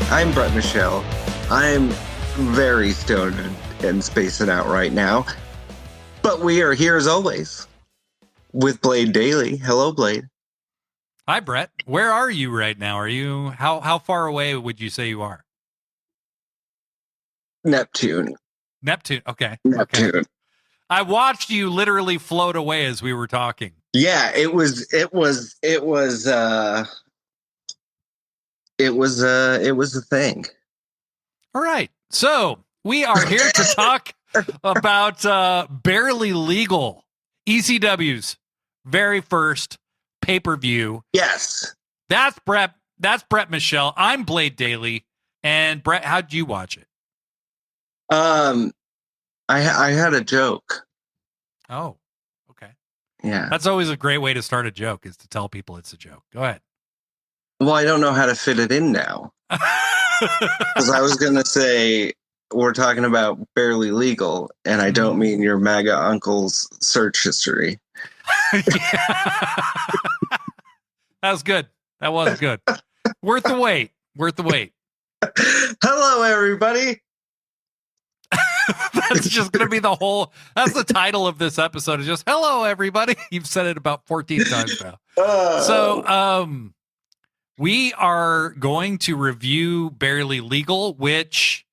I'm Brett Michelle. I'm very stoned and spacing out right now. But we are here as always with Blade Daily. Hello, Blade. Hi, Brett. Where are you right now? Are you how far away would you say you are? Neptune. Neptune. Okay. Neptune. Okay. I watched you literally float away as we were talking. Yeah, it was a thing. All right. So we are here to talk about Barely Legal, ECW's very first pay-per-view. Yes. That's Brett Michelle. I'm Blade Daily. And Brett, how'd you watch it? I had a joke. Oh, okay. Yeah. That's always a great way to start a joke, is to tell people it's a joke. Go ahead. Well, I don't know how to fit it in now. Because I was going to say, we're talking about Barely Legal, and I don't mean your MAGA uncle's search history. That was good. That was good. Worth the wait. Worth the wait. Hello, everybody. That's just going to be that's the title of this episode, is just hello, everybody. You've said it about 14 times now. So, we are going to review Barely Legal, which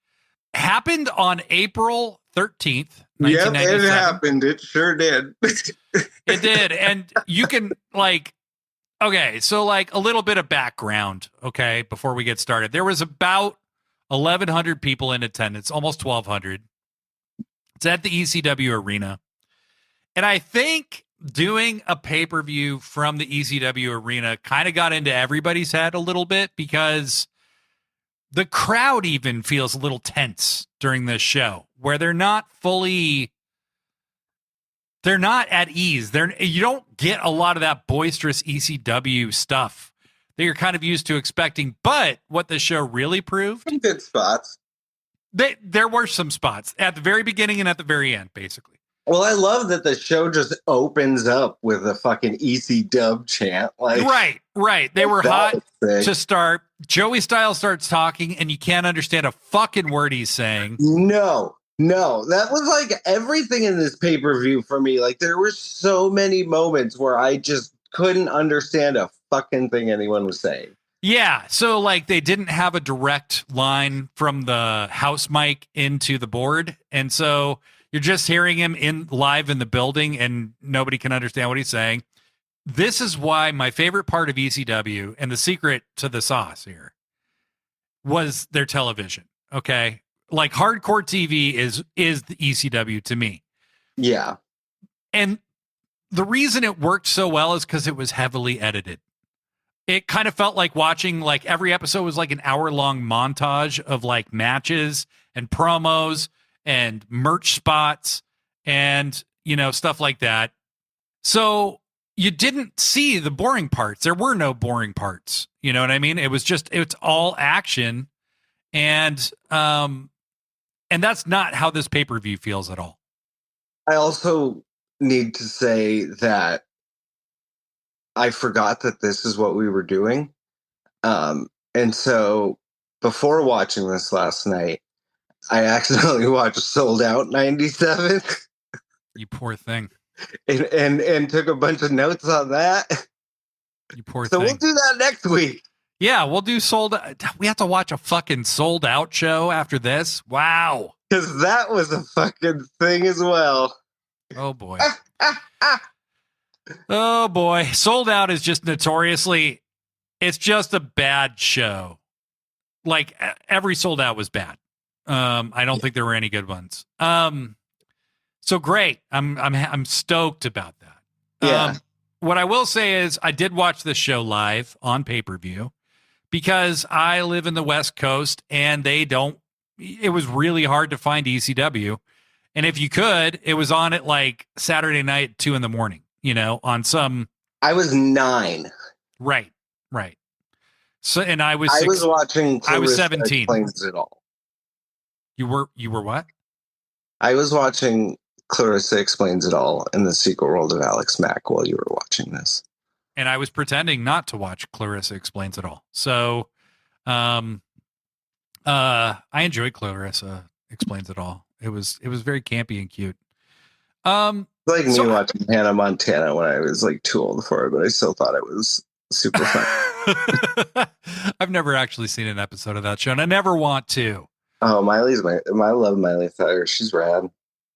happened on April 13th, 1997. Yep, it happened. It sure did. It did. And you can, okay, so a little bit of background, okay, before we get started. There was about 1,100 people in attendance, almost 1,200. It's at the ECW arena. And I think doing a pay-per-view from the ECW arena kind of got into everybody's head a little bit, because the crowd even feels a little tense during this show, where they're not at ease. You don't get a lot of that boisterous ECW stuff that you're kind of used to expecting. But what the show really proved, Some good spots. There were some spots at the very beginning and at the very end, basically. Well, I love that the show just opens up with a fucking ECW chant. Right. They were hot to start. Joey Styles starts talking, and you can't understand a fucking word he's saying. No, that was everything in this pay-per-view for me. There were so many moments where I just couldn't understand a fucking thing anyone was saying. Yeah, so they didn't have a direct line from the house mic into the board, and so you're just hearing him live in the building, and nobody can understand what he's saying. This is why my favorite part of ECW, and the secret to the sauce here, was their television. Okay, hardcore TV is the ECW to me. Yeah, and the reason it worked so well is because it was heavily edited. It kind of felt like watching, every episode was an hour-long montage of matches and promos and merch spots and, stuff like that. So you didn't see the boring parts. There were no boring parts. You know what I mean? It's all action. And that's not how this pay-per-view feels at all. I also need to say that I forgot that this is what we were doing. And so before watching this last night, I accidentally watched Sold Out 97. You poor thing. And took a bunch of notes on that. You poor thing. So we'll do that next week. Yeah, we'll do Sold Out. We have to watch a fucking Sold Out show after this. Wow. Because that was a fucking thing as well. Oh, boy. Oh, boy. Sold Out is just notoriously, it's just a bad show. Every Sold Out was bad. I don't think there were any good ones. So great. I'm stoked about that. Yeah. What I will say is I did watch this show live on pay-per-view because I live in the West Coast, and it was really hard to find ECW. And if you could, it was on at Saturday night at 2 a.m, on some. I was 9. Right. So, and I was watching. I was 17. Explains it all. You were what? I was watching Clarissa Explains It All in the Secret World of Alex Mack while you were watching this. And I was pretending not to watch Clarissa Explains It All. So, I enjoyed Clarissa Explains It All. It was very campy and cute. Like So me watching Hannah Montana when I was like too old for it, but I still thought it was super fun. I've never actually seen an episode of that show, and I never want to. Oh, I love Miley Cyrus. She's rad.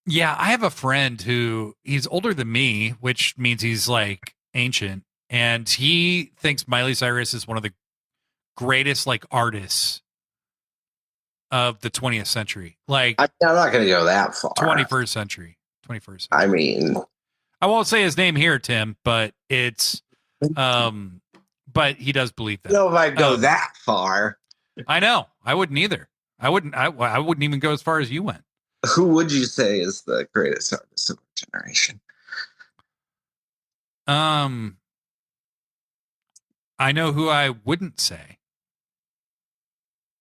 Yeah, I have a friend who he's older than me, which means he's like ancient, and he thinks Miley Cyrus is one of the greatest like artists of the 20th century. Like I'm not going to go that far. 21st century. 21st century. I mean, I won't say his name here, Tim, but it's but he does believe that. I don't know if I'd go that far. I know. I wouldn't either. I wouldn't even go as far as you went. Who would you say is the greatest artist of our generation? I know who I wouldn't say,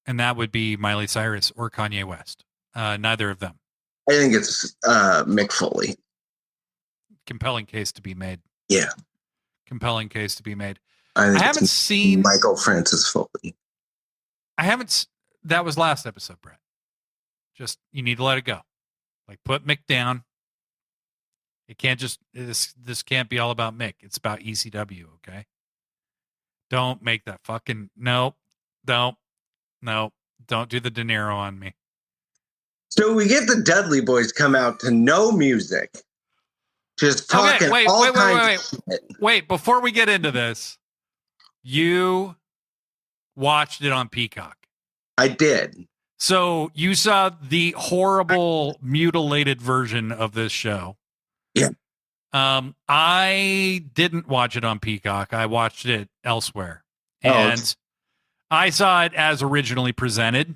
and that would be Miley Cyrus or Kanye West. Neither of them. I think it's Mick Foley. Compelling case to be made. Yeah. Compelling case to be made. I haven't seen Michael Francis Foley. That was last episode, Brett. Just, you need to let it go. Like, put Mick down. It can't just, this can't be all about Mick. It's about ECW, okay? Don't make that fucking, no, don't do the De Niro on me. So we get the Dudley Boys come out to no music. Just talking all kinds of shit. Wait, before we get into this, you watched it on Peacock. I did. So you saw the horrible mutilated version of this show. Yeah. I didn't watch it on Peacock. I watched it elsewhere. And I saw it as originally presented.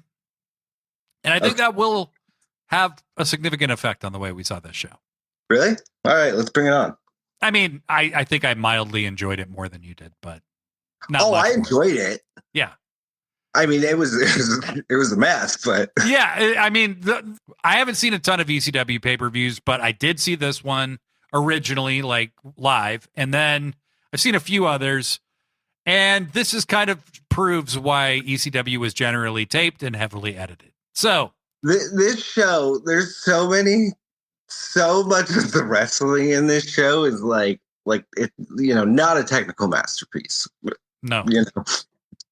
And I think that will have a significant effect on the way we saw this show. Really? All right, let's bring it on. I mean, I think I mildly enjoyed it more than you did, but not I much enjoyed it. Yeah. I mean, it was a mess, but yeah, I mean, I haven't seen a ton of ECW pay-per-views, but I did see this one originally, like live, and then I've seen a few others, and this is kind of proves why ECW was generally taped and heavily edited. So this show, there's so much of the wrestling in this show is like it, not a technical masterpiece. No.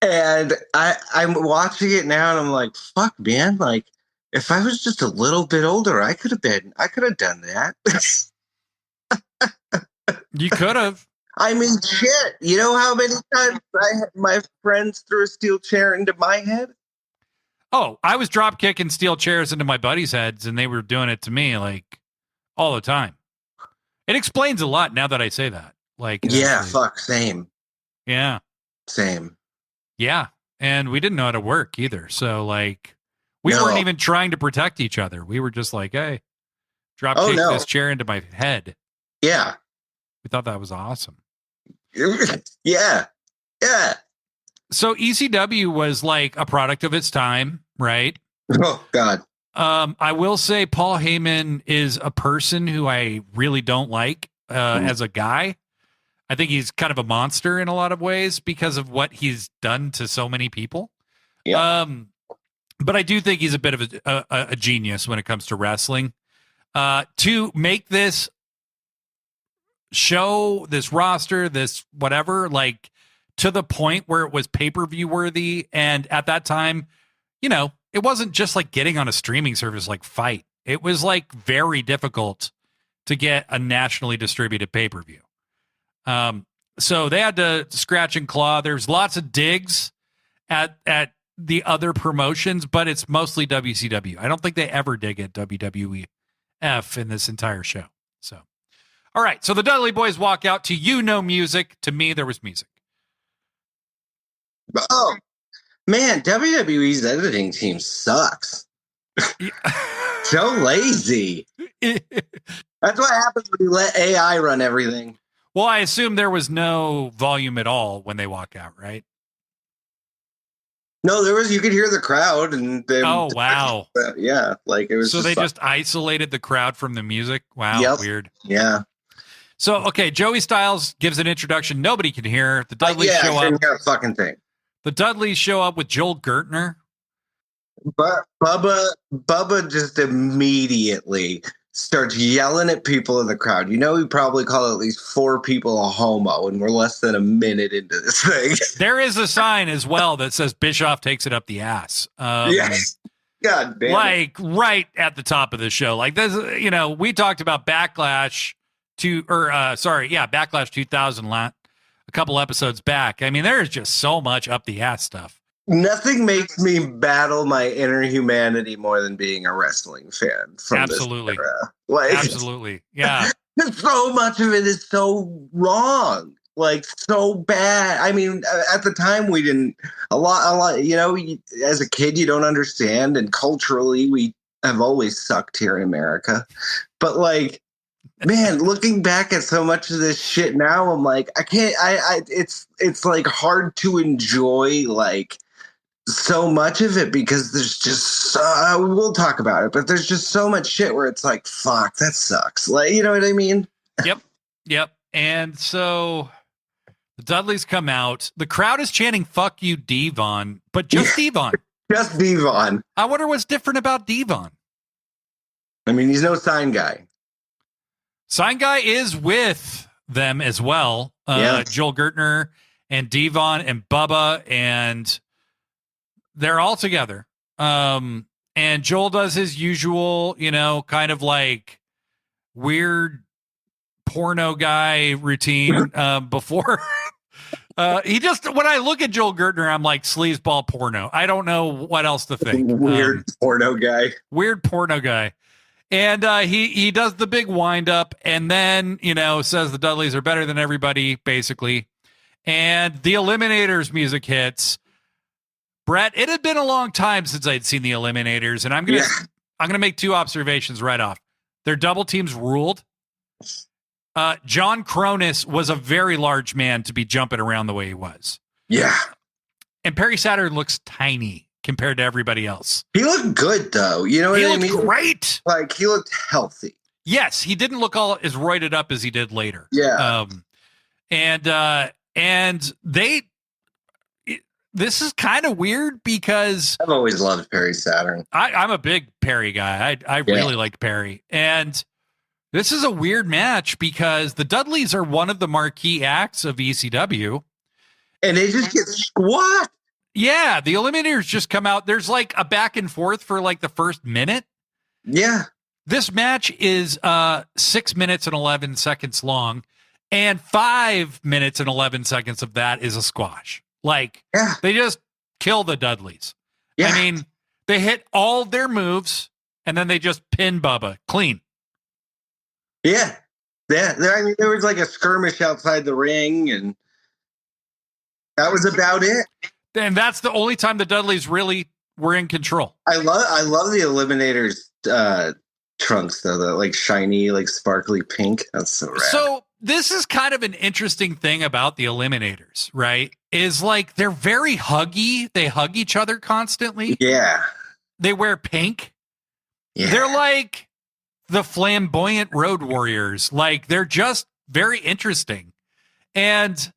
And I'm watching it now and I'm like, fuck, man, like if I was just a little bit older, I could have done that. You could have. I mean, shit. You know how many times my friends threw a steel chair into my head? Oh, I was drop kicking steel chairs into my buddies' heads, and they were doing it to me like all the time. It explains a lot now that I say that. Like, yeah, fuck, same. Yeah, same. Yeah, and we didn't know how to work either. So, like, we weren't even trying to protect each other. We were just like, hey, drop kick this chair into my head. Yeah. We thought that was awesome. Yeah. Yeah. So ECW was like a product of its time, right? Oh, God. I will say Paul Heyman is a person who I really don't like as a guy. I think he's kind of a monster in a lot of ways because of what he's done to so many people. Yeah. But I do think he's a bit of a genius when it comes to wrestling. To make this show, this roster, this whatever, like to the point where it was pay-per-view worthy. And at that time, it wasn't just like getting on a streaming service like Fight. It was like very difficult to get a nationally distributed pay-per-view. So they had to scratch and claw. There's lots of digs at the other promotions, but it's mostly WCW. I don't think they ever dig at WWF in this entire show. So, all right. So the Dudley Boys walk out to music. To me, there was music. Oh, man, WWE's editing team sucks. So lazy. That's what happens when you let AI run everything. Well, I assume there was no volume at all when they walk out, right? No, there was. You could hear the crowd, and oh wow, yeah, like it was. So they just isolated the crowd from the music. Wow, yep. Weird. Yeah. So okay, Joey Styles gives an introduction. Nobody can hear. The Dudleys show up. Hear a fucking thing. The Dudleys show up with Joel Gertner. But Bubba just immediately starts yelling at people in the crowd. You know, he probably called at least 4 people a homo, and we're less than a minute into this thing. There is a sign as well that says Bischoff takes it up the ass. Yes. God damn. Like right at the top of the show. Like this, you know, we talked about Backlash Backlash 2000 a couple episodes back. I mean, there's just so much up the ass stuff. Nothing makes me battle my inner humanity more than being a wrestling fan from Absolutely. this era. Like, absolutely. Yeah. So much of it is so wrong. Like, so bad. I mean, at the time we didn't a lot, you know, as a kid, you don't understand. And culturally, we have always sucked here in America. But like, man, looking back at so much of this shit now, I'm like, I can't, it's like hard to enjoy like so much of it because there's just, we'll talk about it, but there's just so much shit where it's like, fuck, that sucks. Like, you know what I mean? Yep. And so the Dudleys come out. The crowd is chanting, fuck you, Devon, but just Devon. Just Devon. I wonder what's different about Devon. I mean, he's no sign guy. Sign guy is with them as well. Joel Gertner and Devon and Bubba, and they're all together. And Joel does his usual, you know, kind of like weird porno guy routine before. He just, when I look at Joel Gertner, I'm like sleazeball porno. I don't know what else to think. Weird porno guy. Weird porno guy. And he does the big wind up and then, you know, says the Dudleys are better than everybody, basically. And the Eliminators music hits. Brett, it had been a long time since I'd seen the Eliminators, and I'm gonna make 2 observations right off. Their double teams ruled. John Cronus was a very large man to be jumping around the way he was. Yeah. And Perry Saturn looks tiny compared to everybody else. He looked good, though. You know what I mean? He looked great. Like, he looked healthy. Yes, he didn't look all as roided up as he did later. Yeah. And this is kind of weird because I've always loved Perry Saturn. I'm a big Perry guy. I really liked Perry. And this is a weird match because the Dudleys are one of the marquee acts of ECW. And they just get squashed. Yeah, the Eliminators just come out. There's like a back and forth for like the first minute. Yeah. This match is 6 minutes and 11 seconds long, and 5 minutes and 11 seconds of that is a squash. Like, they just kill the Dudleys. Yeah. I mean, they hit all their moves, and then they just pin Bubba clean. Yeah. Yeah. I mean, there was like a skirmish outside the ring, and that was about it. And that's the only time the Dudleys really were in control. I love the Eliminators trunks, though, the like shiny, like sparkly pink. That's so rad. So this is kind of an interesting thing about the Eliminators, right? Is like they're very huggy. They hug each other constantly. Yeah. They wear pink. Yeah. They're like the flamboyant Road Warriors. Like they're just very interesting. And,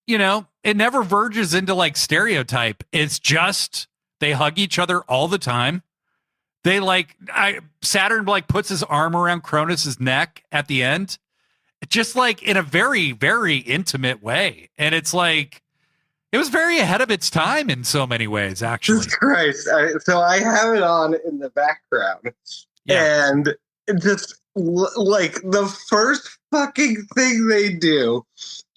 you know, it never verges into like stereotype. It's just they hug each other all the time. They like Saturn like puts his arm around Cronus's neck at the end, just like in a very, very intimate way. And it's like, it was very ahead of its time in so many ways, actually. Jesus Christ. So I have it on in the background. Yeah. And it just like the first fucking thing they do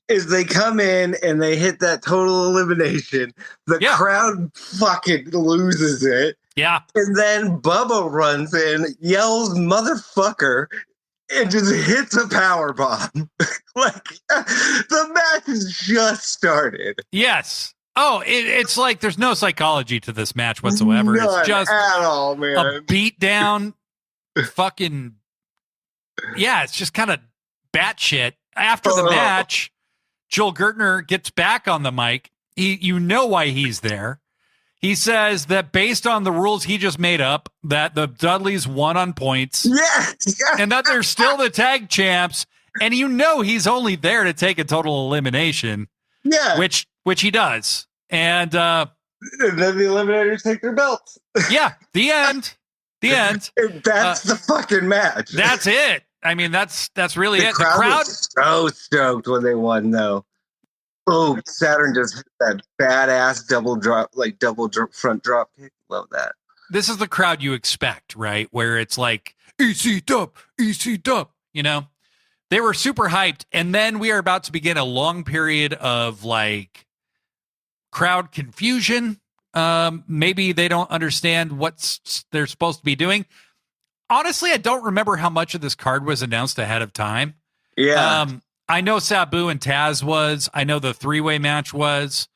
is they come in and they hit that total elimination. The crowd fucking loses it. Yeah. And then Bubba runs in, yells motherfucker, and just hits a power bomb. Like, the match has just started. Yes. Oh, it's like there's no psychology to this match whatsoever. None it's just at all, man. A beat down fucking, it's just kind of batshit. After the match, Joel Gertner gets back on the mic. You know why he's there. He says that based on the rules he just made up, that the Dudleys won on points. Yes. And that they're still the tag champs. And you know he's only there to take a total elimination. Yeah. Which he does. And And then the Eliminators take their belts. Yeah, the end. The end. That's the fucking match. That's it. I mean, that's really it. The crowd was so stoked when they won, though. Oh, Saturn just hit that badass double front drop kick. Love that. This is the crowd you expect, right? Where it's like, EC dub, you know? They were super hyped. And then we are about to begin a long period of like crowd confusion. Maybe they don't understand what they're supposed to be doing. Honestly, I don't remember how much of this card was announced ahead of time. Yeah. I know Sabu and Taz was. I know the three-way match was.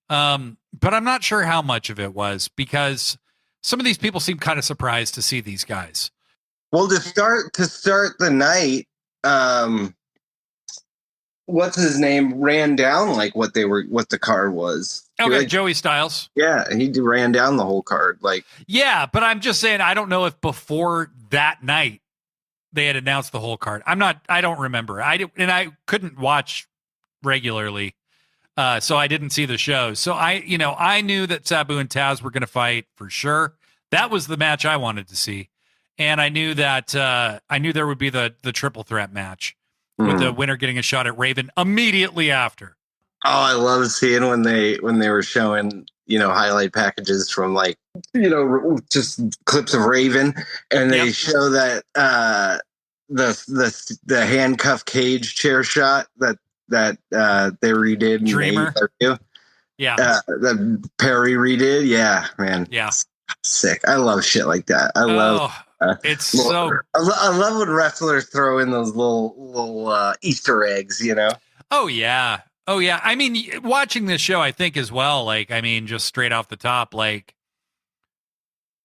But I'm not sure how much of it was because some of these people seem kind of surprised to see these guys. Well, to start the night, what's his name ran down like what the card was. Okay, like, Joey Styles. Yeah, he ran down the whole card. Like, yeah, but I'm just saying, I don't know if before that night they had announced the whole card. I don't remember. I couldn't watch regularly, so I didn't see the show. So I knew that Sabu and Taz were going to fight for sure. That was the match I wanted to see, and I knew that there would be the triple threat match with the winner getting a shot at Raven immediately after. Oh, I love seeing when they were showing, highlight packages from like, just clips of Raven, and they show that the handcuff cage chair shot that they redid. Dreamer. Yeah. That Perry redid. Yeah, man. Yeah. Sick. I love shit like that. I love it's so I love when wrestlers throw in those little Easter eggs, Oh yeah. I mean, watching this show, I think as well, like, I mean, just straight off the top, like,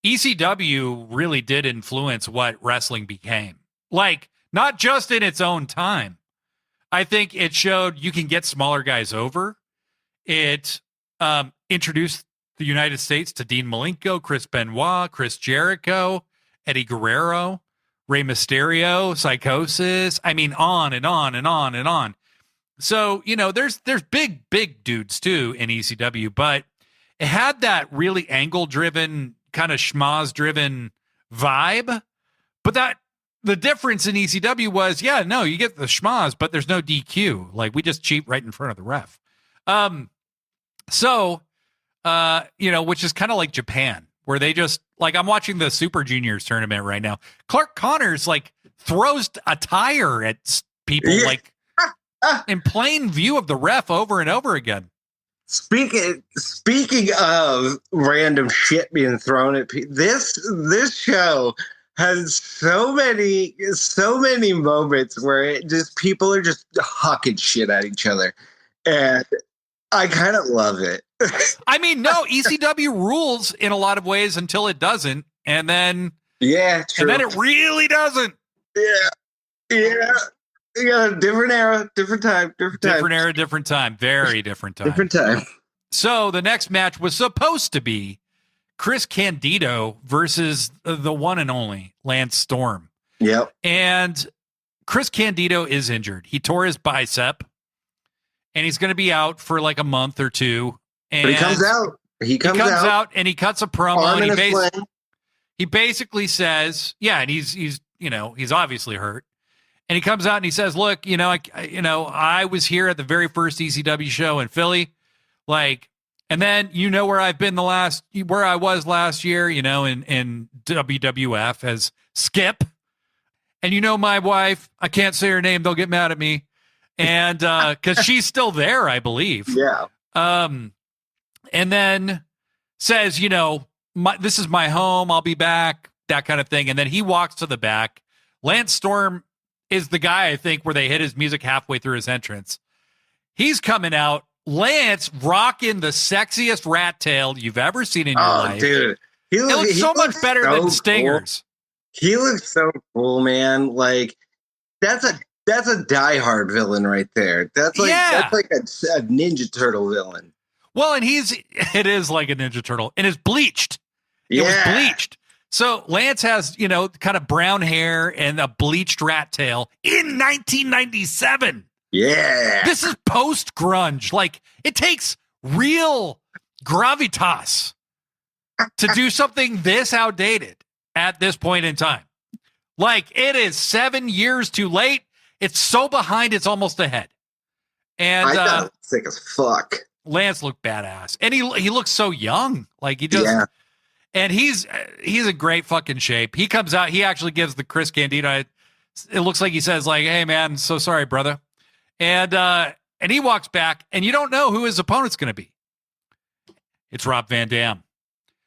ECW really did influence what wrestling became. Like, not just in its own time. I think it showed you can get smaller guys over. It introduced the United States to Dean Malenko, Chris Benoit, Chris Jericho, Eddie Guerrero, Rey Mysterio, Psychosis. I mean, on and on and on and on. So, there's big dudes too in ECW, but it had that really angle-driven, kind of schmoz-driven vibe. But the difference in ECW was, you get the schmoz, but there's no DQ. Like, we just cheat right in front of the ref. Which is kind of like Japan, where they just, like, I'm watching the Super Juniors tournament right now. Clark Connors, like, throws a tire at people, like, in plain view of the ref over and over again. Speaking of random shit being thrown at people, this show has so many moments where people are just hucking shit at each other, and I kind of love it. I mean, no, ECW rules in a lot of ways until it doesn't, and then true. And then it really doesn't. Yeah. You got a different era, different time. Different era, different time. Very different time. Different time. So the next match was supposed to be Chris Candido versus the one and only Lance Storm. Yep. And Chris Candido is injured. He tore his bicep, and he's going to be out for like a month or two. And but he comes out. He comes out and he cuts a promo. And he basically says, and he's obviously hurt. And he comes out and he says, "Look, I was here at the very first ECW show in Philly, like, and then where I've been where I was last year, in WWF as Skip, and my wife, I can't say her name; they'll get mad at me, and because she's still there, I believe, yeah. And then says, this is my home, I'll be back, that kind of thing, and then he walks to the back. Lance Storm is the guy, I think, where they hit his music halfway through his entrance. He's coming out. Lance rocking the sexiest rat tail you've ever seen in your life. Dude. It looks so much better than Stinger's. Cool. He looks so cool, man. Like, that's a diehard villain right there. That's like a Ninja Turtle villain. Well, and it is like a Ninja Turtle. And it's bleached. Yeah. It was bleached. So Lance has, kind of brown hair and a bleached rat tail in 1997. Yeah. This is post-grunge. Like, it takes real gravitas to do something this outdated at this point in time. Like, it is 7 years too late. It's so behind, it's almost ahead. And I thought it was sick as fuck. Lance looked badass, and he looks so young. Like, he just, and he's in great fucking shape. He comes out, he actually gives the Chris Candido. It looks like he says, like, "Hey man, so sorry, brother," and he walks back, and you don't know who his opponent's going to be. It's Rob Van Dam.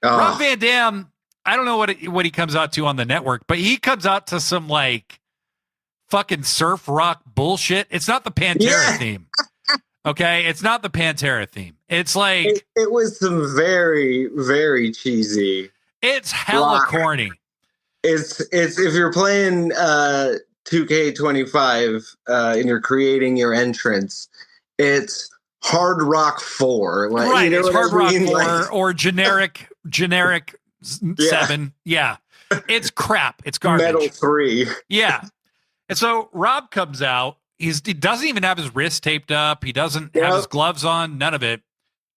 Oh. Rob Van Dam. I don't know what he comes out to on the network, but he comes out to some like fucking surf rock bullshit. It's not the Pantera theme. Okay, it's not the Pantera theme. It's like it was some very, very cheesy. It's hella rock. Corny. It's if you're playing 2K25 and you're creating your entrance, it's Hard Rock 4. Like, right, you know, it's Hard Rock 4 like, or generic 7. Yeah. It's crap. It's garbage. Metal 3. Yeah. And so Rob comes out. He doesn't even have his wrist taped up. He doesn't have his gloves on. None of it.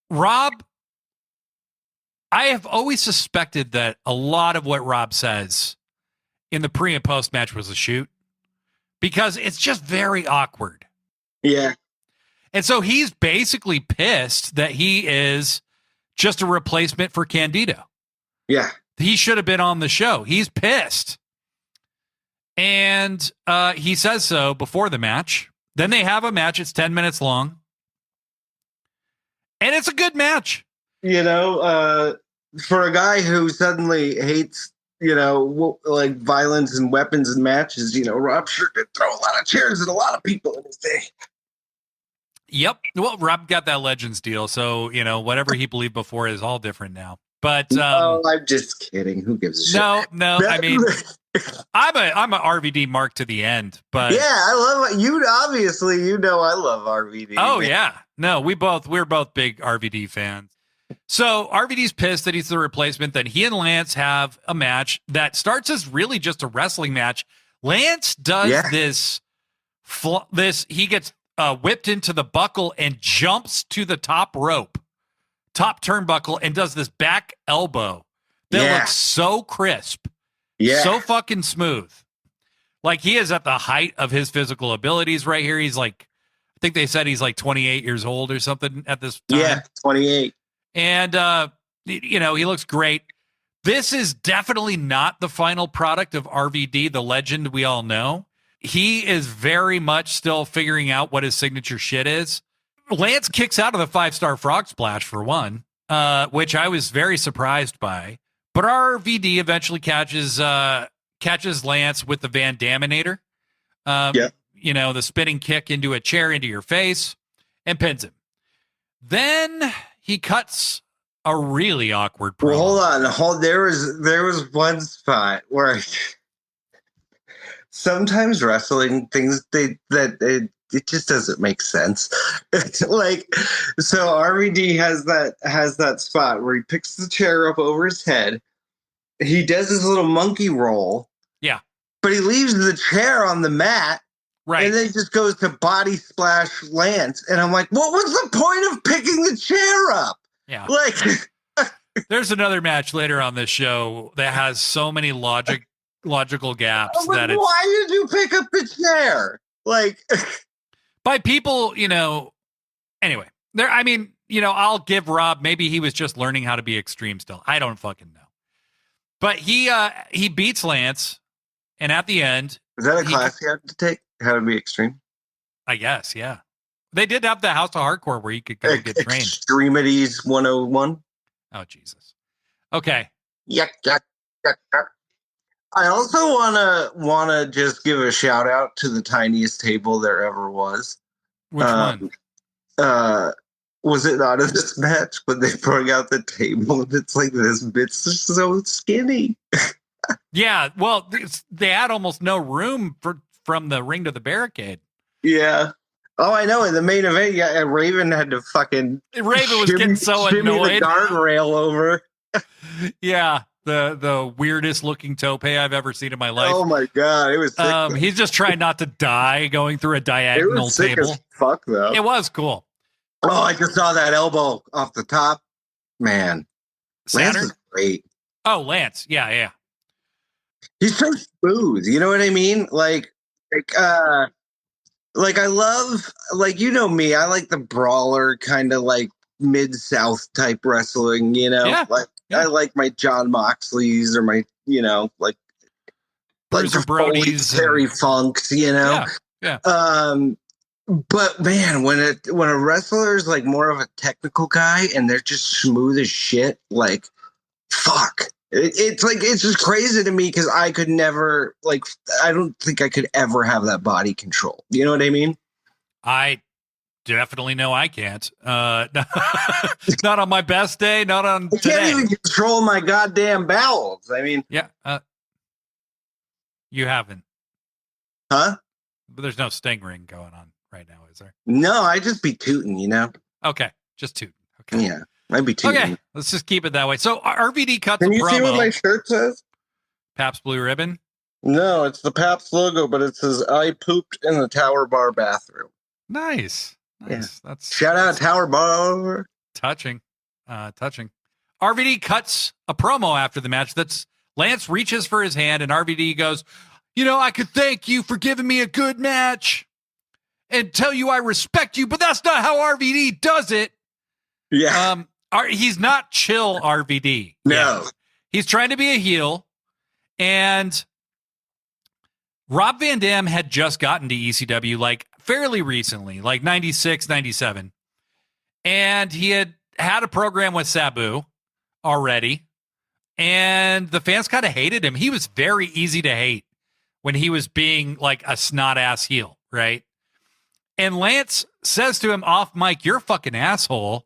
Rob, I have always suspected that a lot of what Rob says in the pre and post match was a shoot because it's just very awkward. Yeah. And so he's basically pissed that he is just a replacement for Candido. Yeah. He should have been on the show. He's pissed. And he says so before the match. Then they have a match. It's 10 minutes long. And it's a good match. You know, for a guy who suddenly hates, you know, like violence and weapons and matches, you know, Rob sure did throw a lot of chairs at a lot of people in his day. Yep. Well, Rob got that Legends deal. So, you know, whatever he believed before is all different now. But no, I'm just kidding. Who gives a shit? No. I mean, I'm a RVD mark to the end, but yeah, I love you. Obviously, you know I love RVD. Oh yeah, no, we're both big RVD fans. So RVD's pissed that he's the replacement. Then he and Lance have a match that starts as really just a wrestling match. Lance does this. He gets whipped into the buckle and jumps to the top turnbuckle, and does this back elbow that looks so crisp. Yeah. So fucking smooth. Like, he is at the height of his physical abilities right here. He's like, I think they said he's like 28 years old or something at this time. Yeah, 28. And, you know, he looks great. This is definitely not the final product of RVD, the legend we all know. He is very much still figuring out what his signature shit is. Lance kicks out of the 5-star frog splash for one, which I was very surprised by. But RVD eventually catches Lance with the Van Daminator. You know, the spinning kick into a chair into your face, and pins him. Then he cuts a really awkward promo. Well, hold on. There was one spot where sometimes wrestling things it just doesn't make sense. Like, so RVD has that spot where he picks the chair up over his head. He does his little monkey roll. Yeah. But he leaves the chair on the mat. Right. And then he just goes to body splash Lance. And I'm like, what was the point of picking the chair up? Yeah. Like, there's another match later on this show that has so many logical gaps that it's, why did you pick up the chair? Like, by people, you know, anyway, I mean, you know, I'll give Rob, maybe he was just learning how to be extreme still. I don't fucking know. But he beats Lance, and at the end, is that a class you have to take? How to be extreme? I guess, yeah. They did have the House of Hardcore where you could go get trained. Extremities 101. Oh, Jesus. Okay. Yuck. I also wanna just give a shout out to the tiniest table there ever was. Which one? Was it not in this match when they brought out the table and it's like this bit's so skinny? Yeah, well, they had almost no room from the ring to the barricade. Yeah. Oh, I know. In the main event, Raven had to fucking Raven was getting so annoyed. The guardrail over. Yeah, the weirdest looking tope I've ever seen in my life. Oh my god, it was sick. He's just trying not to die going through a diagonal it was sick table. As fuck though. It was cool. Oh, I just saw that elbow off the top. man, Lance Saturn? is great. Oh, Lance. Yeah. He's so smooth. You know what I mean? Like I love, like, you know me, I like the brawler kind of like mid-south type wrestling, you know? Yeah. Like I like my John Moxleys or my, you know, like Bruiser the Foley, Brodies. Terry Funks, you know? Yeah. But man, when a wrestler is like more of a technical guy and they're just smooth as shit, like fuck. It's just crazy to me because I could never, like, I don't think I could ever have that body control. You know what I mean? I definitely know I can't. Not on my best day, not on I today. can't even control my goddamn bowels. I mean, Yeah. You haven't. huh? But there's no sting ring going on right now, is there? No, I just be tooting, you know? Okay. Just two. Okay. Yeah, I'd be tooting. Okay. Let's just keep it that way. So RVD cuts Can a you promo. see what my shirt says? Pabst Blue Ribbon. No, it's the Pabst logo, but it says "I pooped in the Tower Bar bathroom." Nice. Yeah. That's Shout out Tower Bar. touching. RVD cuts a promo after the match. That's Lance reaches for his hand and RVD goes, I could thank you for giving me a good match and tell you I respect you, but that's not how RVD does it. Yeah. He's not chill RVD. No. Yeah. He's trying to be a heel, and Rob Van Dam had just gotten to ECW like fairly recently, like 96, 97. And he had a program with Sabu already. And the fans kind of hated him. He was very easy to hate when he was being like a snot ass heel, right? And Lance says to him off mic, "You're a fucking asshole."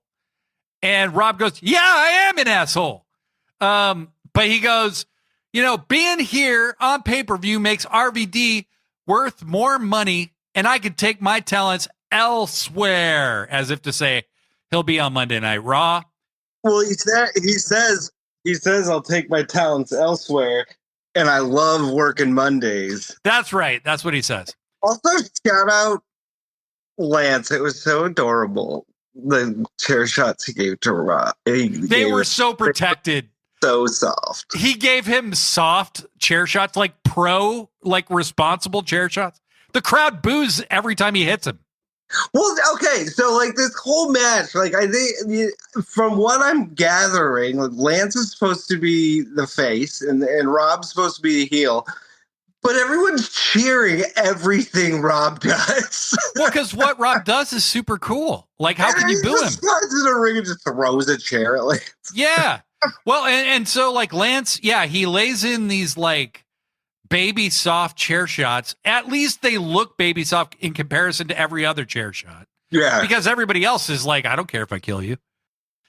And Rob goes, "Yeah, I am an asshole." But he goes, being here on pay-per-view makes RVD worth more money, and I could take my talents elsewhere, as if to say he'll be on Monday Night Raw. Well, he says I'll take my talents elsewhere, and I love working Mondays. That's right. That's what he says. Also, shout out Lance. It was so adorable. The chair shots he gave to Rob. They were so protected. So soft. He gave him soft chair shots, like responsible chair shots. The crowd boos every time he hits him. Well, okay, so like this whole match, like I think from what I'm gathering, like Lance is supposed to be the face and Rob's supposed to be the heel, but everyone's cheering everything Rob does. Well, because what Rob does is super cool. Like, how can you boo him? He just runs in the ring and just throws a chair at Lance. Yeah. Well, and so like Lance, he lays in these like baby soft chair shots. At least they look baby soft in comparison to every other chair shot. Yeah. Because everybody else is like, I don't care if I kill you.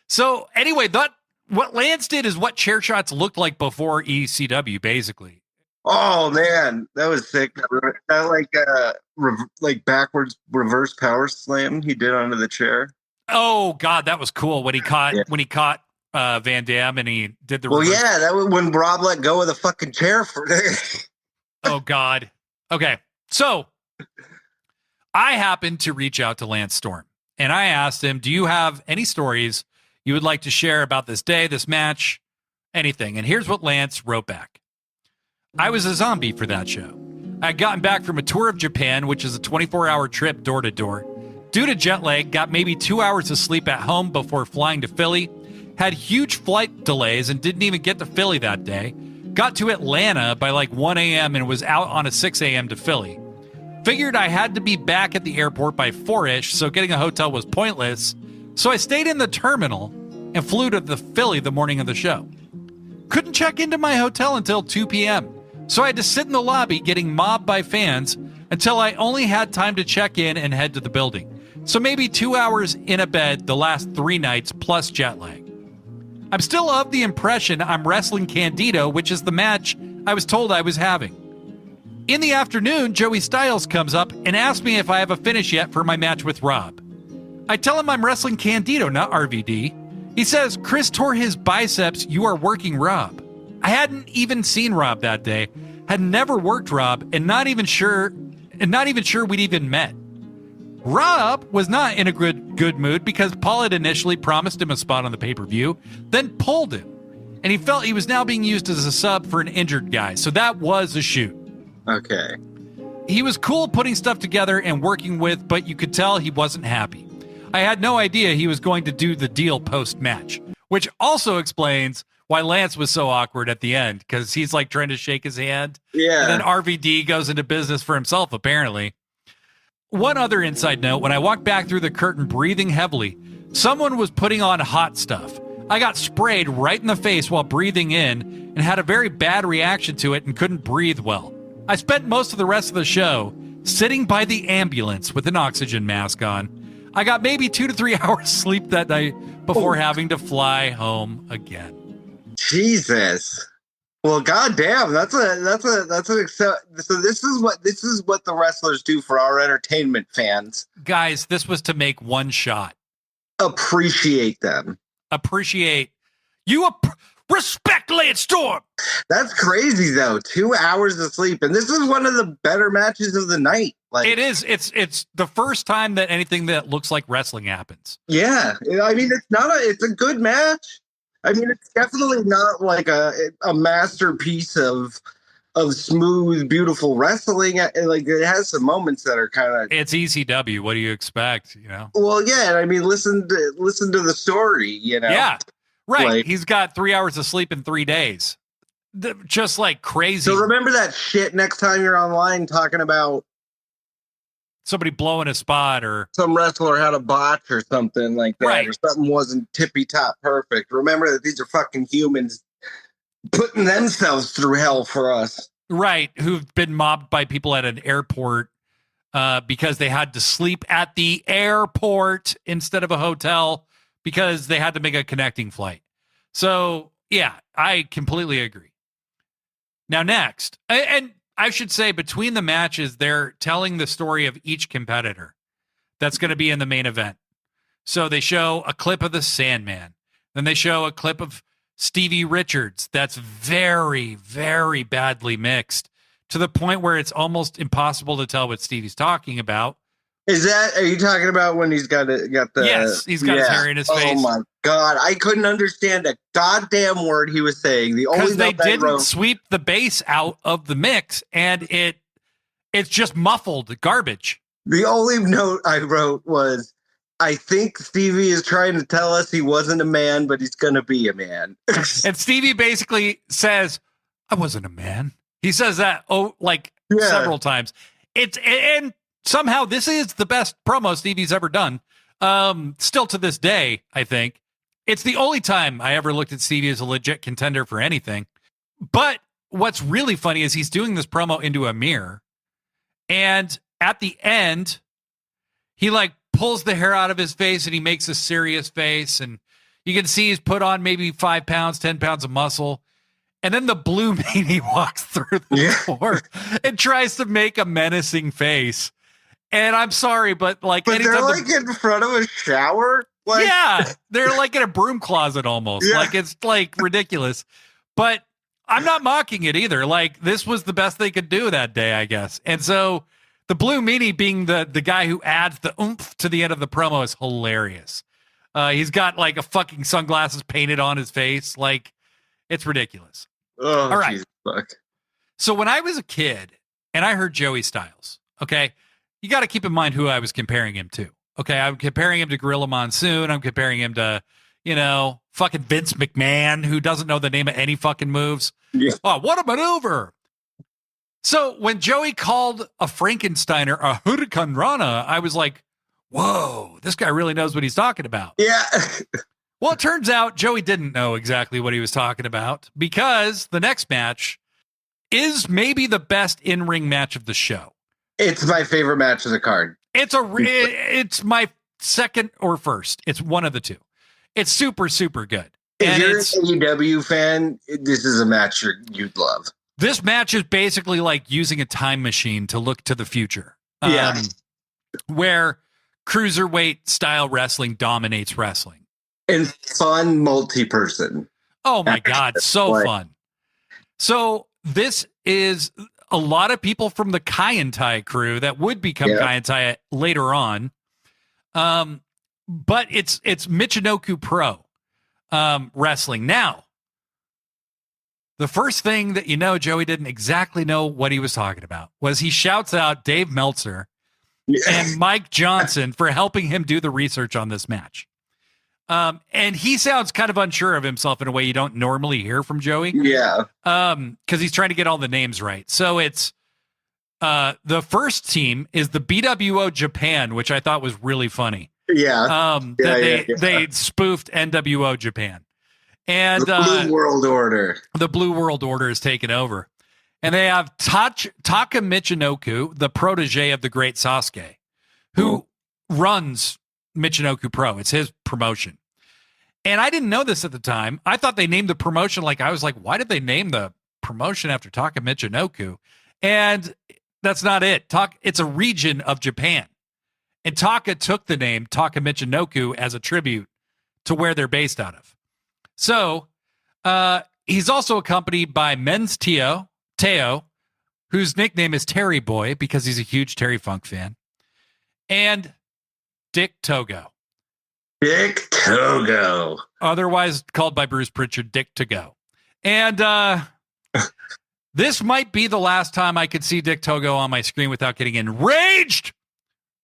So anyway, what Lance did is what chair shots looked like before ECW, basically. Oh man, that was sick. That like backwards reverse power slam he did onto the chair. Oh God, that was cool when he caught Van Dam and he did the reverse. Yeah, that was when Rob let go of the fucking chair for Oh God. Okay. So I happened to reach out to Lance Storm and I asked him, "Do you have any stories you would like to share about this day, this match, anything?" And here's what Lance wrote back. "I was a zombie for that show. I had gotten back from a tour of Japan, which is a 24-hour trip door to door. Due to jet lag, got maybe 2 hours of sleep at home before flying to Philly. Had huge flight delays and didn't even get to Philly that day. Got to Atlanta by like 1 a.m. and was out on a 6 a.m. to Philly. Figured I had to be back at the airport by 4-ish, so getting a hotel was pointless. So I stayed in the terminal and flew to the Philly the morning of the show. Couldn't check into my hotel until 2 p.m., so I had to sit in the lobby getting mobbed by fans until I only had time to check in and head to the building. So maybe 2 hours in a bed the last 3 nights plus jet lag. I'm still of the impression I'm wrestling Candido, which is the match I was told I was having. In the afternoon, Joey Styles comes up and asks me if I have a finish yet for my match with Rob. I tell him I'm wrestling Candido, not RVD. He says, "Chris tore his biceps, you are working Rob." I hadn't even seen Rob that day, had never worked Rob, and not even sure we'd even met. Rob was not in a good mood because Paul had initially promised him a spot on the pay-per-view, then pulled him. And he felt he was now being used as a sub for an injured guy. So that was a shoot. Okay. He was cool putting stuff together and working with, but you could tell he wasn't happy. I had no idea he was going to do the deal post-match, which also explains why Lance was so awkward at the end, because he's like trying to shake his hand. Yeah. And then RVD goes into business for himself, apparently. One other inside note, when I walked back through the curtain breathing heavily, someone was putting on hot stuff. I got sprayed right in the face while breathing in and had a very bad reaction to it and couldn't breathe well. I spent most of the rest of the show sitting by the ambulance with an oxygen mask on. I got maybe 2 to 3 hours sleep that night before having to fly home again. Jesus. Well, goddamn, that's an so this is what the wrestlers do for our entertainment fans. Guys, this was to make one shot. Appreciate them. Appreciate you. Respect Lance Storm. That's crazy though. 2 hours of sleep, and this is one of the better matches of the night. Like it is. It's the first time that anything that looks like wrestling happens. Yeah, I mean it's a good match. I mean, it's definitely not like a masterpiece of smooth, beautiful wrestling. Like it has some moments that are kind of. It's ECW. What do you expect? You know. Well, yeah. I mean, listen to the story. You know. Yeah. Right. Like, he's got 3 hours of sleep in 3 days. Just like crazy. So remember that shit next time you're online talking about somebody blowing a spot or some wrestler had a botch or something like that, right. Or something wasn't tippy top perfect. Remember that these are fucking humans putting themselves through hell for us. Right. Who've been mobbed by people at an airport because they had to sleep at the airport instead of a hotel because they had to make a connecting flight. So, yeah, I completely agree. Now, next, and I should say between the matches, they're telling the story of each competitor that's going to be in the main event. So they show a clip of the Sandman. Then they show a clip of Stevie Richards that's very, very badly mixed to the point where it's almost impossible to tell what Stevie's talking about. Are you talking about when he's got the? Yes, he's got his hair in his face. Oh my God, I couldn't understand a goddamn word he was saying. Because they didn't sweep the bass out of the mix, and it's just muffled garbage. The only note I wrote was, I think Stevie is trying to tell us he wasn't a man, but he's going to be a man. And Stevie basically says, I wasn't a man. He says that several times. And somehow this is the best promo Stevie's ever done. Still to this day, I think. It's the only time I ever looked at Stevie as a legit contender for anything. But what's really funny is he's doing this promo into a mirror. And at the end, he pulls the hair out of his face and he makes a serious face. And you can see he's put on maybe 5 pounds, 10 pounds of muscle. And then the Blue Meanie walks through the door and tries to make a menacing face. And I'm sorry, but they're in front of a shower. Yeah, they're in a broom closet almost. Yeah. It's ridiculous. But I'm not mocking it either. This was the best they could do that day, I guess. And so the Blue Meanie being the guy who adds the oomph to the end of the promo is hilarious. He's got a fucking sunglasses painted on his face. It's ridiculous. Oh, all right. Jesus, fuck. So when I was a kid and I heard Joey Styles, okay, you got to keep in mind who I was comparing him to. Okay, I'm comparing him to Gorilla Monsoon. I'm comparing him to, fucking Vince McMahon, who doesn't know the name of any fucking moves. Yeah. Oh, what a maneuver. So when Joey called a Frankensteiner a Hurricane Rana, I was like, whoa, this guy really knows what he's talking about. Yeah. Well, it turns out Joey didn't know exactly what he was talking about because the next match is maybe the best in-ring match of the show. It's my favorite match of the card. It's my second or first. It's one of the two. It's super, super good. If you're an AEW fan, this is a match you'd love. This match is basically like using a time machine to look to the future. Where cruiserweight style wrestling dominates wrestling. And fun multi-person. Oh my God, so fun. So this is a lot of people from the Kaientai crew that would become Kaientai later on. But it's Michinoku Pro wrestling. Now, the first thing that Joey didn't exactly know what he was talking about was he shouts out Dave Meltzer and Mike Johnson for helping him do the research on this match. And he sounds kind of unsure of himself in a way you don't normally hear from Joey. Yeah. Because he's trying to get all the names right. So it's the first team is the BWO Japan, which I thought was really funny. Yeah. They spoofed NWO Japan. And the Blue World Order. The Blue World Order is taken over. And they have Taka Michinoku, the protege of the great Sasuke, who runs Michinoku Pro. It's his promotion. And I didn't know this at the time. I thought they named the promotion I was like, why did they name the promotion after Taka Michinoku? And that's not it. It's a region of Japan. And Taka took the name Taka Michinoku as a tribute to where they're based out of. So he's also accompanied by Men's Teo, whose nickname is Terry Boy because he's a huge Terry Funk fan, and Dick Togo. Dick Togo. Otherwise called by Bruce Pritchard Dick to Go. And this might be the last time I could see Dick Togo on my screen without getting enraged.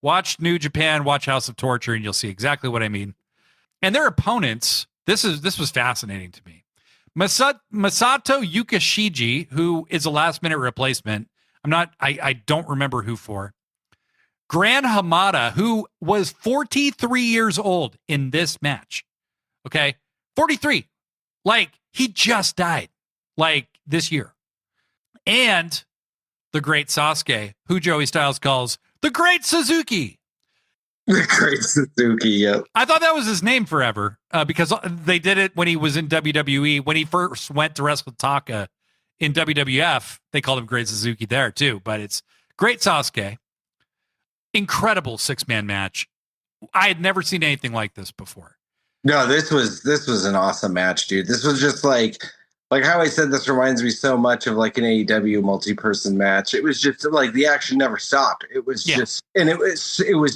Watch New Japan, watch House of Torture, and you'll see exactly what I mean. And their opponents, this was fascinating to me. Masato Yukishiji, who is a last-minute replacement. I don't remember who for. Gran Hamada, who was 43 years old in this match. Okay? 43. He just died. This year. And the great Sasuke, who Joey Styles calls the Great Suzuki. The Great Suzuki, yep. I thought that was his name forever because they did it when he was in WWE. When he first went to wrestle Taka in WWF, they called him Great Suzuki there too. But it's Great Sasuke. Incredible 6-man match. I had never seen anything like this before. No, this was an awesome match, dude. This was just like how I said, this reminds me so much of an AEW multi-person match. It was just the action never stopped. It was just, and it was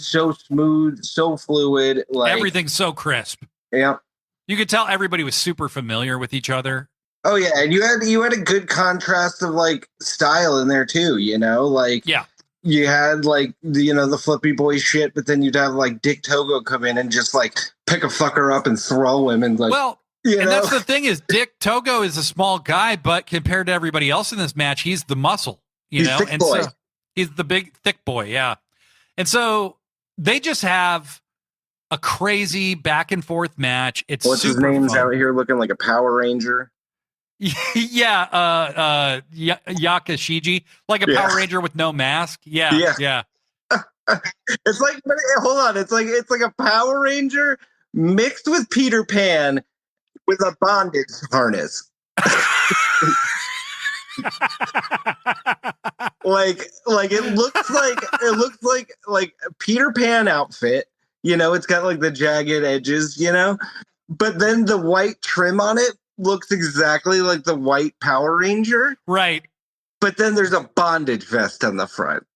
so smooth, so fluid. Everything's so crisp. Yeah. You could tell everybody was super familiar with each other. Oh yeah. And you had a good contrast of style in there too, yeah. You had the flippy boy shit, but then you'd have Dick Togo come in and just pick a fucker up and throw him and and that's the thing is Dick Togo is a small guy, but compared to everybody else in this match, he's the muscle, he's know, thick and boy. So he's the big thick boy. Yeah. And so they just have a crazy back and forth match. It's what's his name's out here looking like a Power Ranger. Yeah. Yakashiji, like a Power Ranger with no mask. Yeah. It's hold on. It's like a Power Ranger mixed with Peter Pan with a bondage harness. It looks like a Peter Pan outfit. It's got the jagged edges, but then the white trim on it looks exactly like the white Power Ranger. Right. But then there's a bondage vest on the front.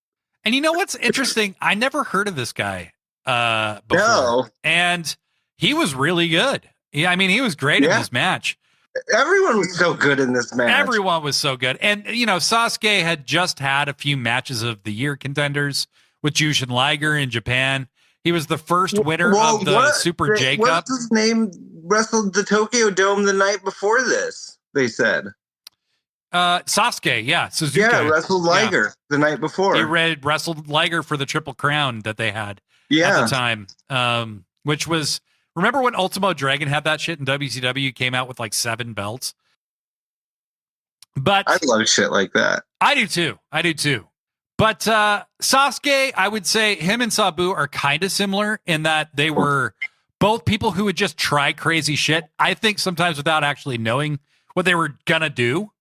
And you know what's interesting? I never heard of this guy before. No. And he was really good. Yeah, I mean, he was great in this match. Everyone was so good in this match. Everyone was so good. And, Sasuke had just had a few matches of the year contenders with Jushin Liger in Japan. He was the first winner of the Super J Cup. What's his name? Wrestled the Tokyo Dome the night before this, they said. Sasuke, yeah. Suzuki. Yeah, wrestled Liger the night before. He wrestled Liger for the Triple Crown that they had at the time, which was... Remember when Ultimo Dragon had that shit in WCW? Came out with 7 belts. But I love shit like that. I do too. But Sasuke, I would say him and Sabu are kind of similar in that they were both people who would just try crazy shit. I think sometimes without actually knowing what they were gonna do,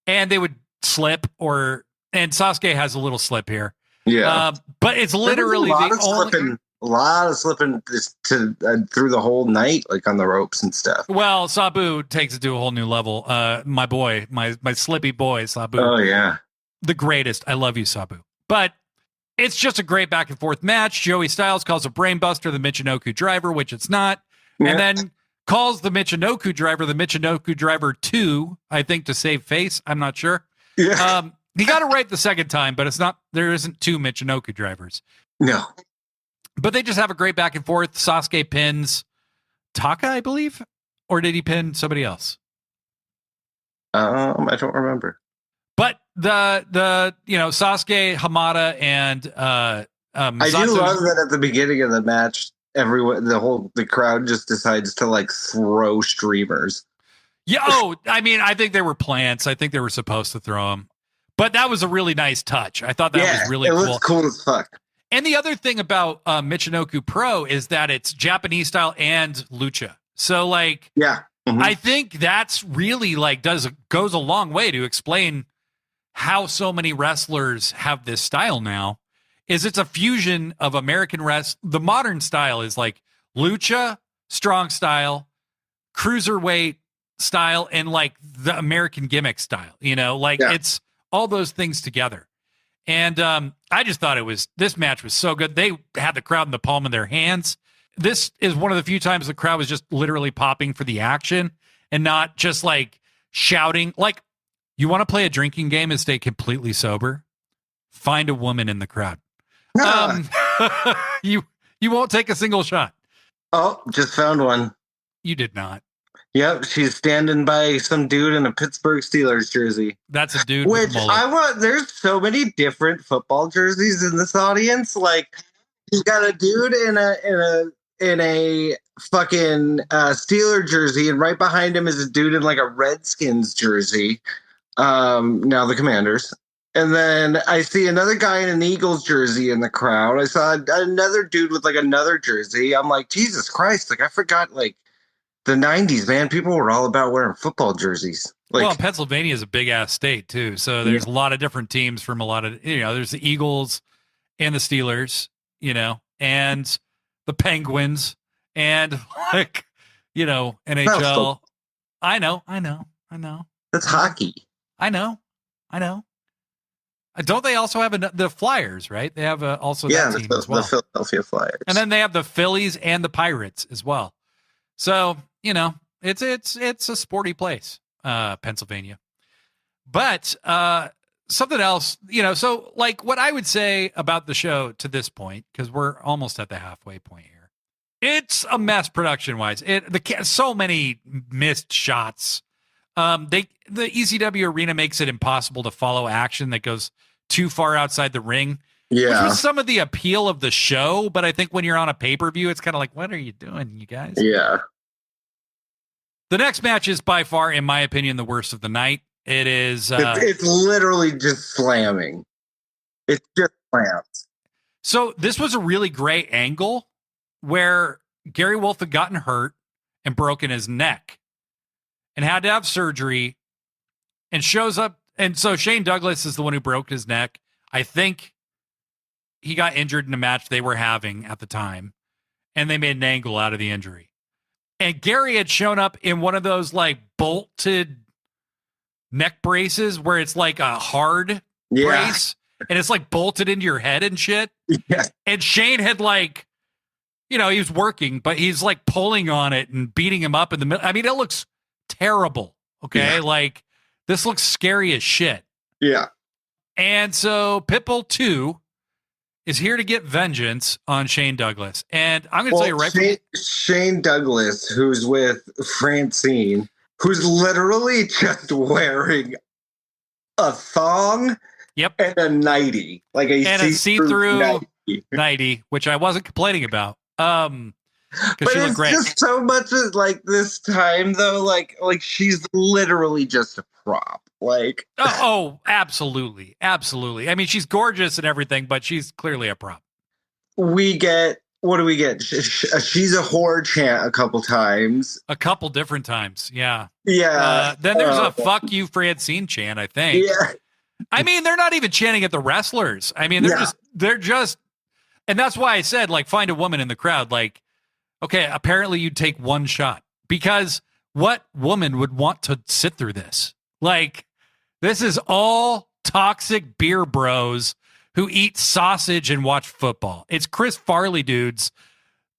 and they would slip. And Sasuke has a little slip here. Yeah, but it's literally the only. A lot of slipping through the whole night, on the ropes and stuff. Well, Sabu takes it to a whole new level. My boy, my slippy boy, Sabu. Oh yeah. the greatest. I love you, Sabu. But it's just a great back and forth match. Joey Styles calls a brainbuster the Michinoku driver, which it's not. Yeah. And then calls the Michinoku driver 2, I think, to save face. I'm not sure. Yeah. He got it right the second time, but there isn't 2 Michinoku drivers. No. But they just have a great back and forth. Sasuke pins Taka, I believe, or did he pin somebody else? I don't remember. But the Sasuke, Hamada, and I do love that at the beginning of the match, the crowd just decides to like throw streamers. Yeah. Oh, I mean, I think they were plants. I think they were supposed to throw them, but that was a really nice touch. I thought that was really cool. It was cool as fuck. And the other thing about Michinoku Pro is that it's Japanese style and lucha. So like, yeah, I think that's really like goes a long way to explain how so many wrestlers have this style now. Is it's a fusion of American The modern style is like lucha, strong style, cruiserweight style, and like the American gimmick style. It's all those things together. And I just thought this match was so good. They had the crowd in the palm of their hands. This is one of the few times the crowd was just literally popping for the action and not just like shouting. Like, you want to play a drinking game and stay completely sober? Find a woman in the crowd. You won't take a single shot. Oh, just found one. You did not. Yep, she's standing by some dude in a Pittsburgh Steelers jersey. That's a dude. Which there's so many different football jerseys in this audience. Like, you got a dude in a fucking Steeler jersey, and right behind him is a dude in like a Redskins jersey. Now the Commanders. And then I see another guy in an Eagles jersey in the crowd. I saw another dude with like another jersey. I'm like, Jesus Christ. Like, I forgot like the 90s, man. People were all about wearing football jerseys. Like, well, Pennsylvania is a big ass state too. So there's a lot of different teams from a lot of, there's the Eagles and the Steelers, and the Penguins and like, NHL. I know. That's hockey. I know. Don't they also have the Flyers, right? They have also that team as well. The Philadelphia Flyers. And then they have the Phillies and the Pirates as well. So, it's a sporty place, Pennsylvania. But something else, so like what I would say about the show to this point, because we're almost at the halfway point here. It's a mess production-wise. So many missed shots. The ECW arena makes it impossible to follow action that goes too far outside the ring. Yeah. Which was some of the appeal of the show, but I think when you're on a pay-per-view, it's kind of like, what are you doing, you guys? Yeah. The next match is by far, in my opinion, the worst of the night. It is... it's literally just slamming. It's just slams. So this was a really great angle where Gary Wolf had gotten hurt and broken his neck and had to have surgery and shows up. And so Shane Douglas is the one who broke his neck. I think he got injured in a match they were having at the time, and they made an angle out of the injury. And Gary had shown up in one of those like bolted neck braces where it's like a hard brace and it's like bolted into your head and shit. Yeah. And Shane had like, he was working, but he's like pulling on it and beating him up in the middle. I mean, it looks terrible. Okay. Yeah. Like, this looks scary as shit. Yeah. And so PItbull II is here to get vengeance on Shane Douglas. And I'm going to tell you right Shane Douglas, who's with Francine, who's literally just wearing a thong and a nightie. Like a see-through nightie, which I wasn't complaining about. But she it's just so much as like this time though, like she's literally just a prop. Like oh, absolutely. I mean, she's gorgeous and everything, but she's clearly a prop. What do we get? She's a whore chant a couple times. A couple different times, yeah. Yeah. Then there's a fuck you Francine chant, I think. Yeah. I mean, they're not even chanting at the wrestlers. I mean, they're just, and that's why I said, like, find a woman in the crowd. Like, okay, apparently you'd take one shot, because what woman would want to sit through this? Like, this is all toxic beer bros who eat sausage and watch football. It's Chris Farley dudes,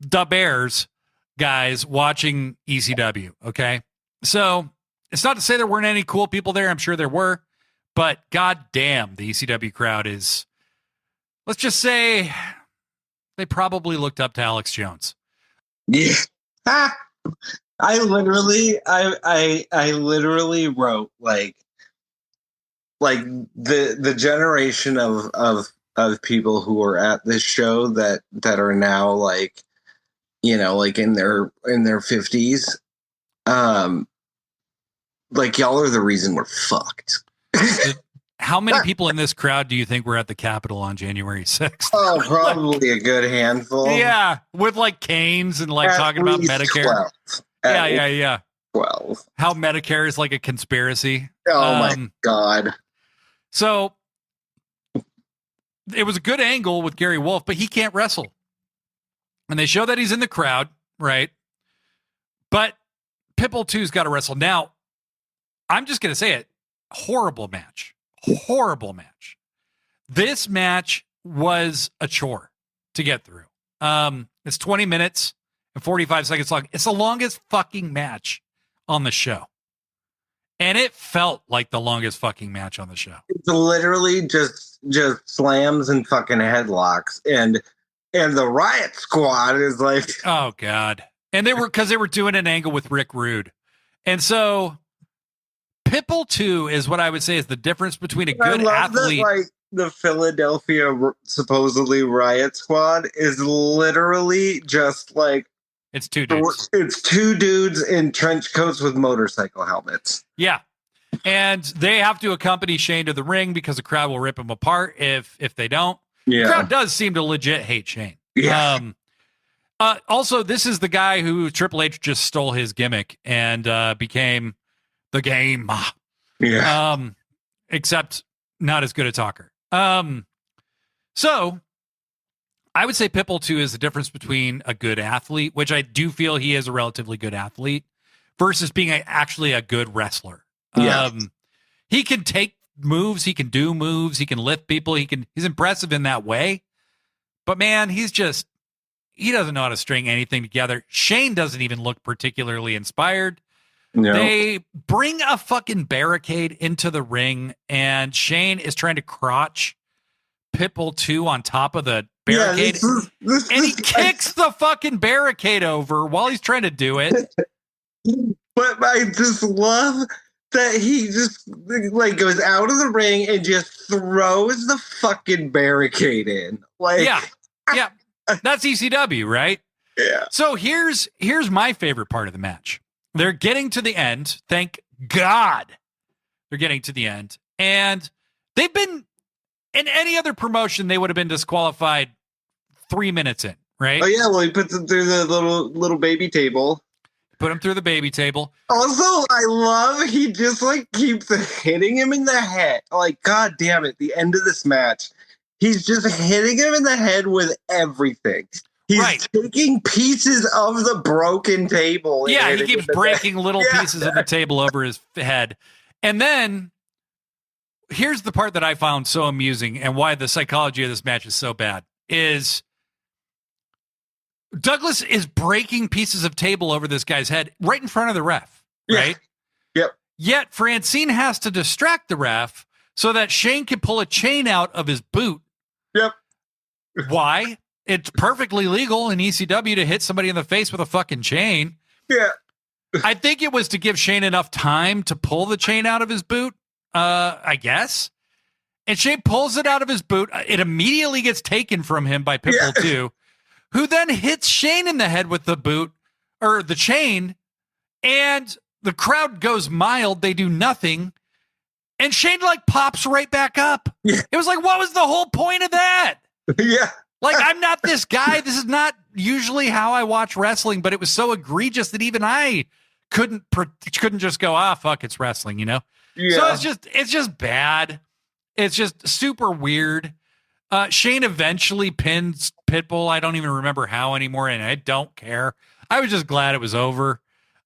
the Bears guys watching ECW, okay? So it's not to say there weren't any cool people there. I'm sure there were. But goddamn, the ECW crowd is, let's just say, they probably looked up to Alex Jones. Yeah. I literally wrote like the generation of people who were at this show that are now like, you know, like in their 50s. Like, y'all are the reason we're fucked. How many people in this crowd do you think were at the Capitol on January 6th? Oh, probably a good handful. Yeah, with like canes and like talking about Medicare. 12. Yeah. 12. How Medicare is like a conspiracy. Oh my God. So it was a good angle with Gary Wolf, but he can't wrestle. And they show that he's in the crowd, right? But PItbull 2's got to wrestle. Now, I'm just going to say it. Horrible match. This match was a chore to get through. It's 20 minutes and 45 seconds long. It's the longest fucking match on the show. And it felt like the longest fucking match on the show. It's literally just slams and fucking headlocks. And the Riot Squad is like, oh God. And they were doing an angle with Rick Rude. And so PItbull 2 is what I would say is the difference between a good athlete. That, like, the Philadelphia supposedly Riot Squad is literally just like, it's two dudes. It's two dudes in trench coats with motorcycle helmets. Yeah. And they have to accompany Shane to the ring because the crowd will rip him apart if they don't. Yeah. The crowd does seem to legit hate Shane. Yeah. Also, this is the guy who Triple H just stole his gimmick and became the Game. Yeah. Except not as good a talker. So I would say PItbull 2 is the difference between a good athlete, which I do feel he is a relatively good athlete, versus being actually a good wrestler. Yeah. He can take moves, he can do moves, he can lift people, he's impressive in that way. But man, he doesn't know how to string anything together. Shane doesn't even look particularly inspired. No. They bring a fucking barricade into the ring, and Shane is trying to crotch PItbull 2 on top of the barricade. And he kicks the fucking barricade over while he's trying to do it. But I just love that he just like goes out of the ring and just throws the fucking barricade in. Like, yeah. That's ECW, right? Yeah. So here's my favorite part of the match. They're getting to the end. Thank God they're getting to the end. And they've been, in any other promotion, they would have been disqualified 3 minutes in, right? Oh, yeah. Well, he puts them through the little baby table. Put him through the baby table. Also, I love he just like keeps hitting him in the head. Like, God damn it. The end of this match, he's just hitting him in the head with everything. He's taking pieces of the broken table. Yeah, he keeps breaking little pieces of the table over his head. And then, here's the part that I found so amusing and why the psychology of this match is so bad, is Douglas is breaking pieces of table over this guy's head right in front of the ref, right? Yep. Yet Francine has to distract the ref so that Shane can pull a chain out of his boot. Yep. Why? It's perfectly legal in ECW to hit somebody in the face with a fucking chain. Yeah. I think it was to give Shane enough time to pull the chain out of his boot, I guess. And Shane pulls it out of his boot. It immediately gets taken from him by PItbull 2, who then hits Shane in the head with the boot, or the chain, and the crowd goes mild. They do nothing. And Shane, like, pops right back up. Yeah. It was like, what was the whole point of that? Yeah. Like, I'm not this guy. This is not usually how I watch wrestling, but it was so egregious that even I couldn't just go, fuck, it's wrestling, you know? Yeah. So it's just bad. It's just super weird. Shane eventually pins PItbull. I don't even remember how anymore, and I don't care. I was just glad it was over.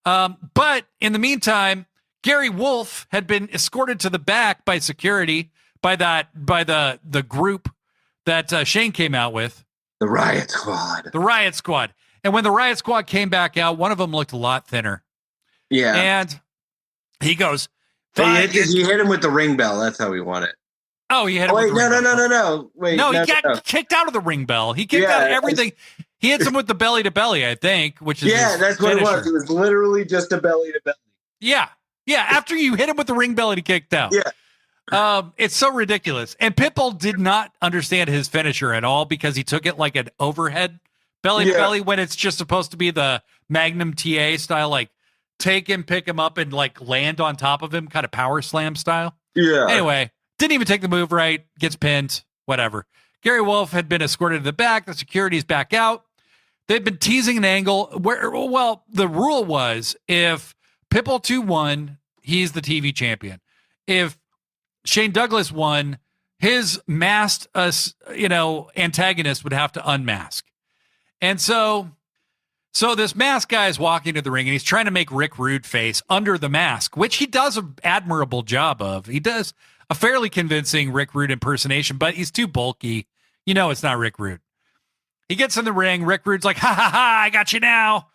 But in the meantime, Gary Wolf had been escorted to the back by security by the group that Shane came out with. The Riot Squad. The Riot Squad. And when the Riot Squad came back out, one of them looked a lot thinner. Yeah. And he goes, you hit him with the ring bell. That's how we won it. Oh, he hit him with the ring bell. No. Wait, no, he got kicked out of the ring bell. He kicked out everything. He hits him with the belly to belly, I think, which is that's what it was. It was literally just a belly to belly. Yeah. Yeah. After you hit him with the ring bell and he kicked out. Yeah. It's so ridiculous. And PItbull did not understand his finisher at all because he took it like an overhead belly to belly when it's just supposed to be the Magnum TA style, like take him, pick him up, and like land on top of him, kind of power slam style. Yeah. Anyway, didn't even take the move right, gets pinned, whatever. Gary Wolf had been escorted to the back. The security's back out. They've been teasing an angle where, well, the rule was if PItbull II won, he's the TV champion. If Shane Douglas won, his masked, antagonist would have to unmask. And so this mask guy is walking to the ring and he's trying to make Rick Rude face under the mask, which he does an admirable job of. He does a fairly convincing Rick Rude impersonation, but he's too bulky. You know, it's not Rick Rude. He gets in the ring. Rick Rude's like, ha ha ha, I got you now.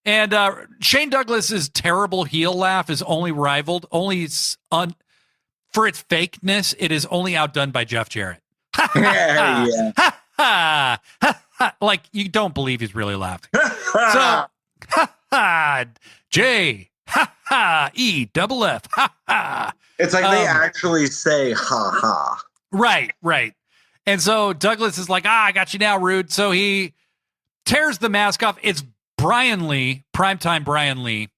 And Shane Douglas's terrible heel laugh is only rivaled, for its fakeness, it is only outdone by Jeff Jarrett. Yeah. Ha ha ha. Like, you don't believe he's really laughing. So, ha ha, J, ha ha, E, double F, ha ha. It's like they actually say ha ha. Right. And so Douglas is like, I got you now, Rude. So he tears the mask off. It's Brian Lee, primetime Brian Lee,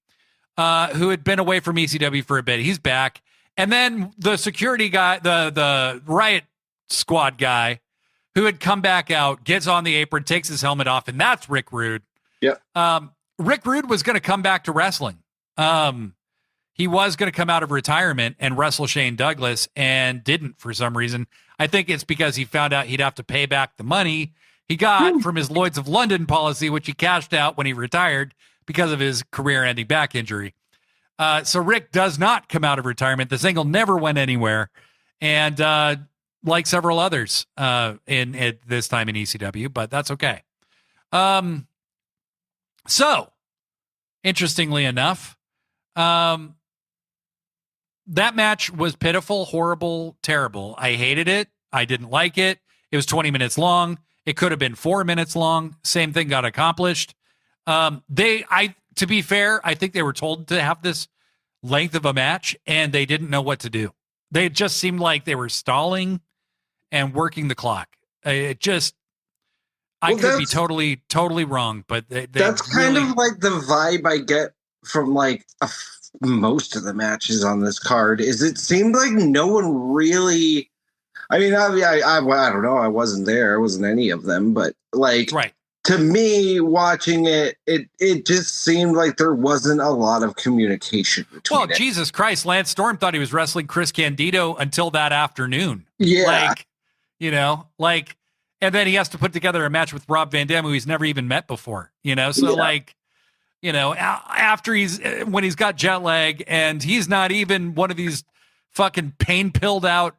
who had been away from ECW for a bit. He's back. And then the security guy, the Riot Squad guy, who had come back out, gets on the apron, takes his helmet off, and that's Rick Rude. Yep. Rick Rude was going to come back to wrestling. He was going to come out of retirement and wrestle Shane Douglas and didn't for some reason. I think it's because he found out he'd have to pay back the money he got from his Lloyds of London policy, which he cashed out when he retired because of his career-ending back injury. So Rick does not come out of retirement. The single never went anywhere. And like several others in this time in ECW, but that's okay. So, interestingly enough, that match was pitiful, horrible, terrible. I hated it. I didn't like it. It was 20 minutes long. It could have been 4 minutes long. Same thing got accomplished. To be fair, I think they were told to have this length of a match, and they didn't know what to do. They just seemed like they were stalling and working the clock. I could be totally wrong, but that's kind of like the vibe I get from like most of the matches on this card. Is it seemed like no one really. I mean, I don't know. I wasn't there. I wasn't any of them, but like, right. To me, watching it just seemed like there wasn't a lot of communication between it. Jesus Christ, Lance Storm thought he was wrestling Chris Candido until that afternoon. Yeah. And then he has to put together a match with Rob Van Dam, who he's never even met before, So after when he's got jet lag and he's not even one of these fucking pain-pilled out,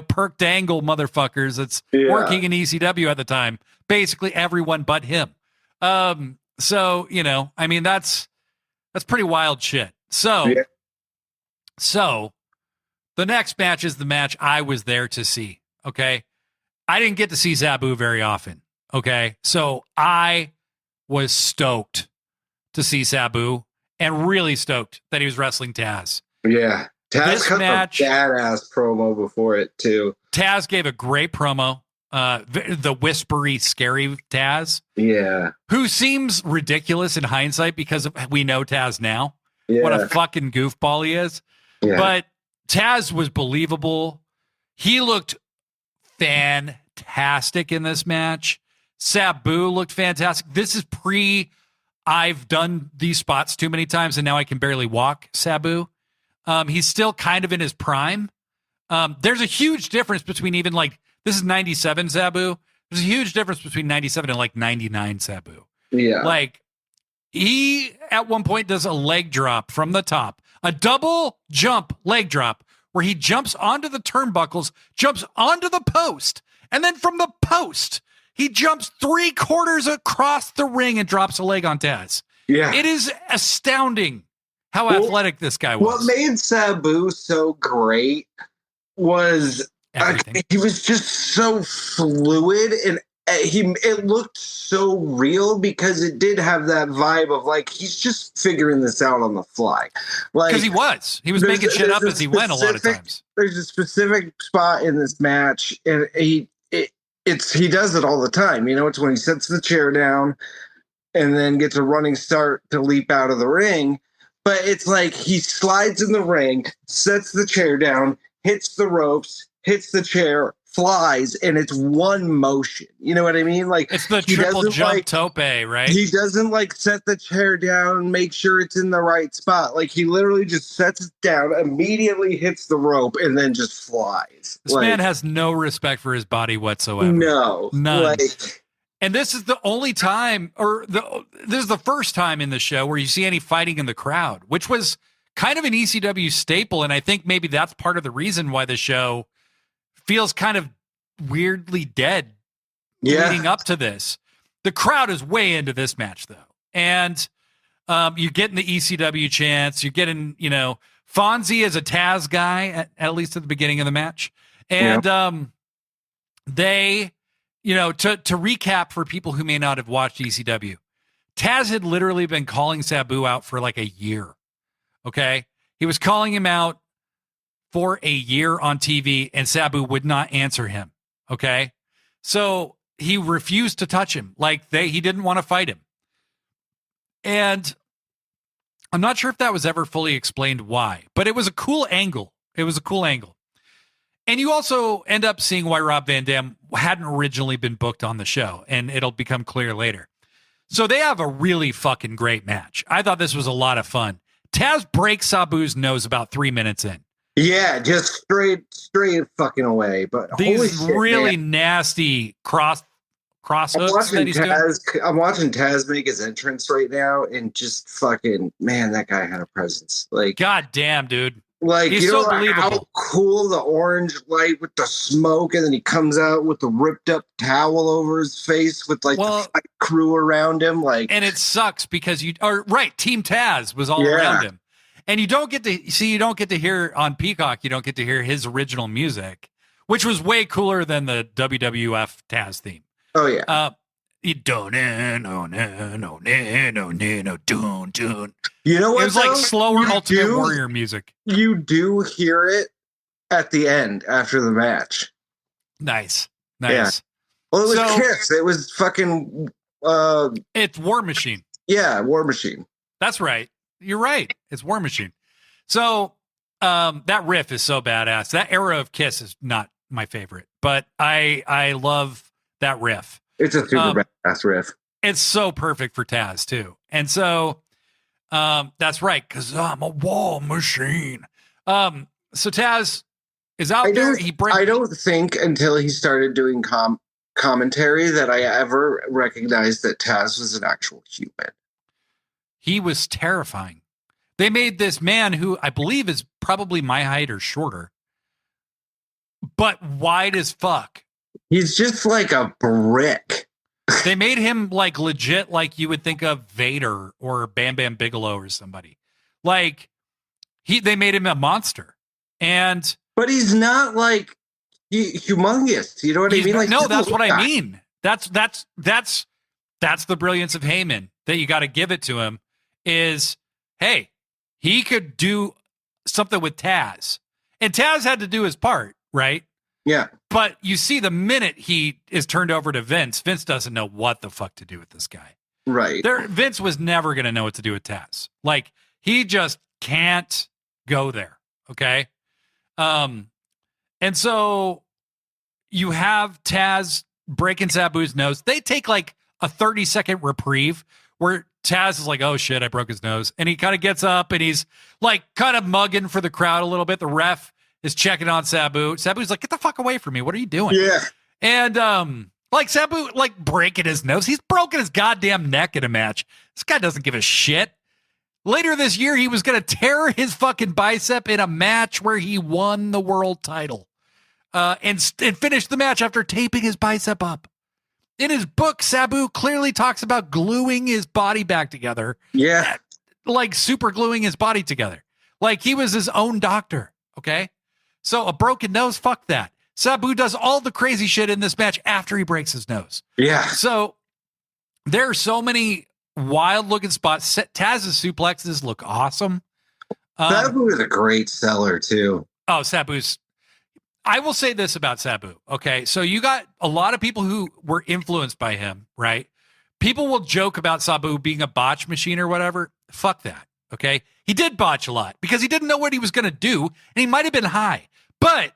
perked angle motherfuckers that's working in ECW at the time. Basically everyone but him. So, I mean, that's pretty wild shit. So the next match is the match I was there to see. Okay. I didn't get to see Sabu very often. Okay. So I was stoked to see Sabu and really stoked that he was wrestling Taz. Yeah. Taz cut a badass promo before it too. Taz gave a great promo. The whispery, scary Taz. Yeah. Who seems ridiculous in hindsight because we know Taz now. Yeah. What a fucking goofball he is. Yeah. But Taz was believable. He looked fantastic in this match. Sabu looked fantastic. This is I've done these spots too many times and now I can barely walk Sabu. He's still kind of in his prime. There's a huge difference between even like, this is 97 Sabu. There's a huge difference between 97 and like 99 Sabu. Yeah. Like he at one point does a leg drop from the top, a double jump leg drop where he jumps onto the turnbuckles, jumps onto the post, and then from the post, he jumps 3/4 across the ring and drops a leg on Taz. Yeah. It is astounding how athletic this guy was. What made Sabu so great was he was just so fluid, and it looked so real because it did have that vibe of like he's just figuring this out on the fly. Like, because he was making shit up as he went a lot of times. There's a specific spot in this match, and he does it all the time. You know, it's when he sets the chair down and then gets a running start to leap out of the ring. But it's like he slides in the ring, sets the chair down, hits the ropes, hits the chair, flies, and it's one motion. You know what I mean? Like, it's the triple jump tope, right? He doesn't like set the chair down and make sure it's in the right spot. Like, he literally just sets it down, immediately hits the rope, and then just flies. This man has no respect for his body whatsoever. No. None. And this is the only time, this is the first time in the show where you see any fighting in the crowd, which was kind of an ECW staple. And I think maybe that's part of the reason why the show feels kind of weirdly dead leading up to this. The crowd is way into this match, though. And you're getting the ECW chants. You're getting, Fonzie as a Taz guy, at least at the beginning of the match. And they... to recap for people who may not have watched ECW, Taz had literally been calling Sabu out for like a year. Okay. He was calling him out for a year on TV and Sabu would not answer him. Okay. So he refused to touch him. He didn't want to fight him. And I'm not sure if that was ever fully explained why, but it was a cool angle. And you also end up seeing why Rob Van Dam hadn't originally been booked on the show, and it'll become clear later. So they have a really fucking great match. I thought this was a lot of fun. Taz breaks Sabu's nose about 3 minutes in. Yeah, just straight fucking away. But these really nasty cross hooks that he's doing. I'm watching Taz make his entrance right now, and just fucking, man, that guy had a presence. Like, God damn, dude. Like, he's so believable. How cool the orange light with the smoke, and then he comes out with the ripped up towel over his face with the fight crew around him. And it sucks because Team Taz was all around him. And you don't get to hear on Peacock, you don't get to hear his original music, which was way cooler than the WWF Taz theme. Oh yeah. You know what? It was like slower Ultimate Warrior music. You do hear it at the end after the match. Nice. Yeah. Well, it was Kiss. It was fucking. It's War Machine. Yeah, War Machine. That's right. You're right. It's War Machine. So that riff is so badass. That era of Kiss is not my favorite, but I love that riff. It's a super badass riff. It's so perfect for Taz too. And so that's right, because I'm a wall machine. So Taz is out there. I don't think until he started doing commentary that I ever recognized that Taz was an actual human. He was terrifying. They made this man who I believe is probably my height or shorter, but wide as fuck. He's just like a brick. They made him like legit, like you would think of Vader or Bam Bam Bigelow or somebody. Like they made him a monster, but he's not like humongous. You know what I mean? Like, no, that's what I mean. That's the brilliance of Heyman, that you got to give it to him. Is hey, he could do something with Taz, and Taz had to do his part, right? Yeah. But you see, the minute he is turned over to Vince doesn't know what the fuck to do with this guy. Right. Vince was never going to know what to do with Taz. Like, he just can't go there. Okay. And so you have Taz breaking Sabu's nose. They take like a 30-second reprieve where Taz is like, oh shit, I broke his nose. And he kind of gets up and he's like kind of mugging for the crowd a little bit. The ref is checking on Sabu. Sabu's like, get the fuck away from me. What are you doing? Yeah. And like Sabu, like breaking his nose. He's broken his goddamn neck in a match. This guy doesn't give a shit. Later this year, he was going to tear his fucking bicep in a match where he won the world title and finished the match after taping his bicep up. In his book, Sabu clearly talks about gluing his body back together. Yeah. Like super gluing his body together. Like he was his own doctor. Okay. So a broken nose, fuck that. Sabu does all the crazy shit in this match after he breaks his nose. Yeah. So there are so many wild looking spots. Taz's suplexes look awesome. Sabu is a great seller too. Oh, Sabu's. I will say this about Sabu. Okay. So you got a lot of people who were influenced by him, right? People will joke about Sabu being a botch machine or whatever. Fuck that. Okay. He did botch a lot because he didn't know what he was going to do. And he might have been high, but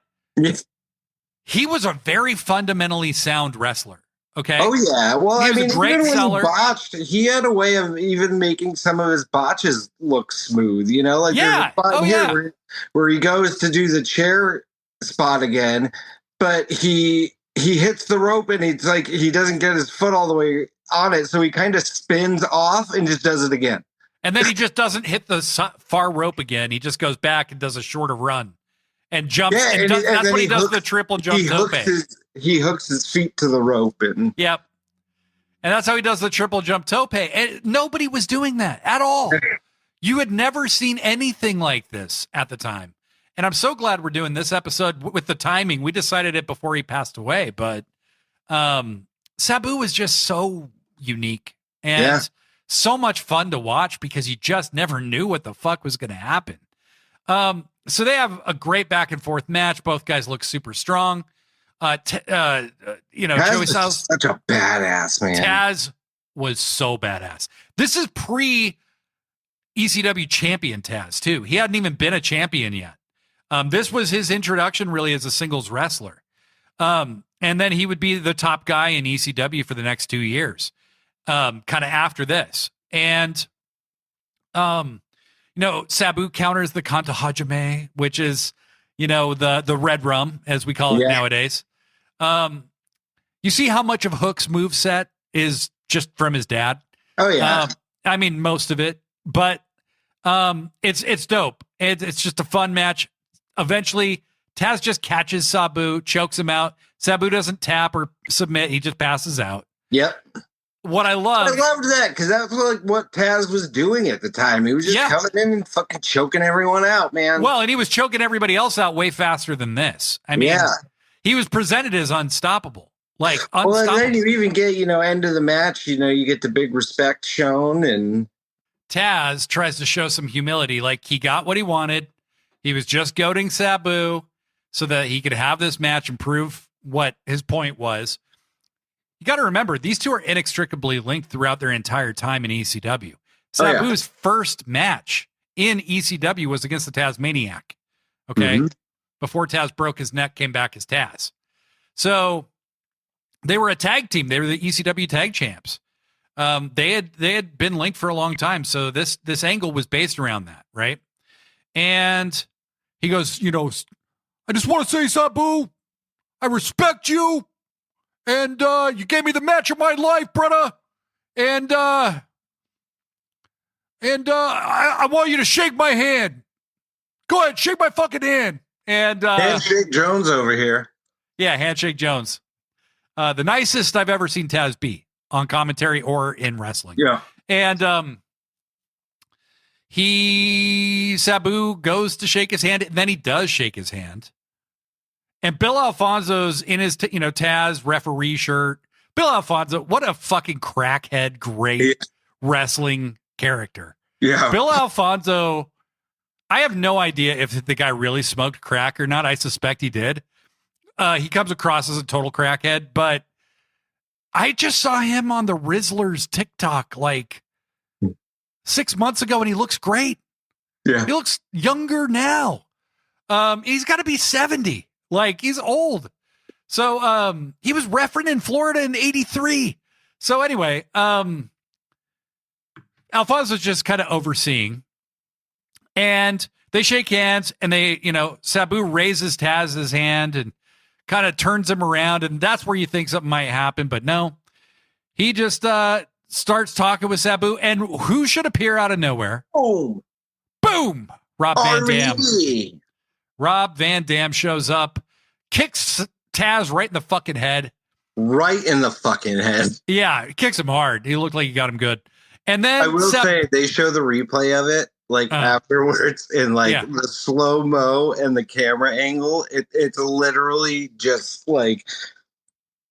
he was a very fundamentally sound wrestler. Okay. Oh yeah. Well, he was I mean, a great even seller. when he botched, he had a way of even making some of his botches look smooth. You know, like yeah. there's a spot where he goes to do the chair spot again, but he hits the rope and it's like he doesn't get his foot all the way on it, so he kind of spins off and just does it again. And then he just doesn't hit the far rope again. He just goes back and does a shorter run and jumps. Yeah, and that's when he does hooks, the triple jump tope. He hooks his feet to the rope. Yep. And that's how he does the triple jump tope. And nobody was doing that at all. You had never seen anything like this at the time. And I'm so glad we're doing this episode with the timing. We decided it before he passed away, but Sabu was just so unique and so much fun to watch because you just never knew what the fuck was going to happen. So they have a great back and forth match. Both guys look super strong. Taz Joey Styles, such a badass, man. Taz was so badass. This is pre ECW champion Taz too. He hadn't even been a champion yet. This was his introduction really as a singles wrestler. And then he would be the top guy in ECW for the next 2 years, kind of after this. And, Sabu counters the Kanta Hajime, which is, the red rum, as we call it nowadays. You see how much of Hook's moveset is just from his dad? Oh, yeah. I mean, most of it, but it's dope. It's just a fun match. Eventually, Taz just catches Sabu, chokes him out. Sabu doesn't tap or submit. He just passes out. Yep. What I loved that because that's like what Taz was doing at the time. He was just coming in and fucking choking everyone out, man. Well, and he was choking everybody else out way faster than this. I mean, he was presented as unstoppable. Like, unstoppable. Well, and then you even get, end of the match, you get the big respect shown. And Taz tries to show some humility. Like, he got what he wanted. He was just goading Sabu so that he could have this match and prove what his point was. You got to remember, these two are inextricably linked throughout their entire time in ECW. Sabu's first match in ECW was against the Tasmaniac. Okay. Mm-hmm. Before Taz broke his neck, came back as Taz. So they were a tag team. They were the ECW tag champs. They had been linked for a long time. So this angle was based around that. Right. And he goes, I just want to say, Sabu, I respect you. And you gave me the match of my life, brother. And I want you to shake my hand. Go ahead, shake my fucking hand. And Handshake Jones over here. Yeah, Handshake Jones. The nicest I've ever seen Taz be on commentary or in wrestling. Yeah. And Sabu goes to shake his hand, and then he does shake his hand. And Bill Alfonso's in his, Taz referee shirt. Bill Alfonso, what a fucking crackhead, great wrestling character. Yeah. Bill Alfonso, I have no idea if the guy really smoked crack or not. I suspect he did. He comes across as a total crackhead, but I just saw him on the Rizzlers TikTok like 6 months ago, and he looks great. Yeah. He looks younger now. He's got to be 70. Like, he's old. So he was refereeing in Florida in 83. So anyway, Alfonso's just kind of overseeing. And they shake hands, and they, Sabu raises Taz's hand and kind of turns him around, and that's where you think something might happen. But no, he just starts talking with Sabu, and who should appear out of nowhere? Boom. Boom! Rob Van Dam. RVD. Rob Van Dam shows up, kicks Taz right in the fucking head. Right in the fucking head. Yeah, kicks him hard. He looked like he got him good. And then I will say they show the replay of it afterwards in the slow-mo and the camera angle. It's literally just like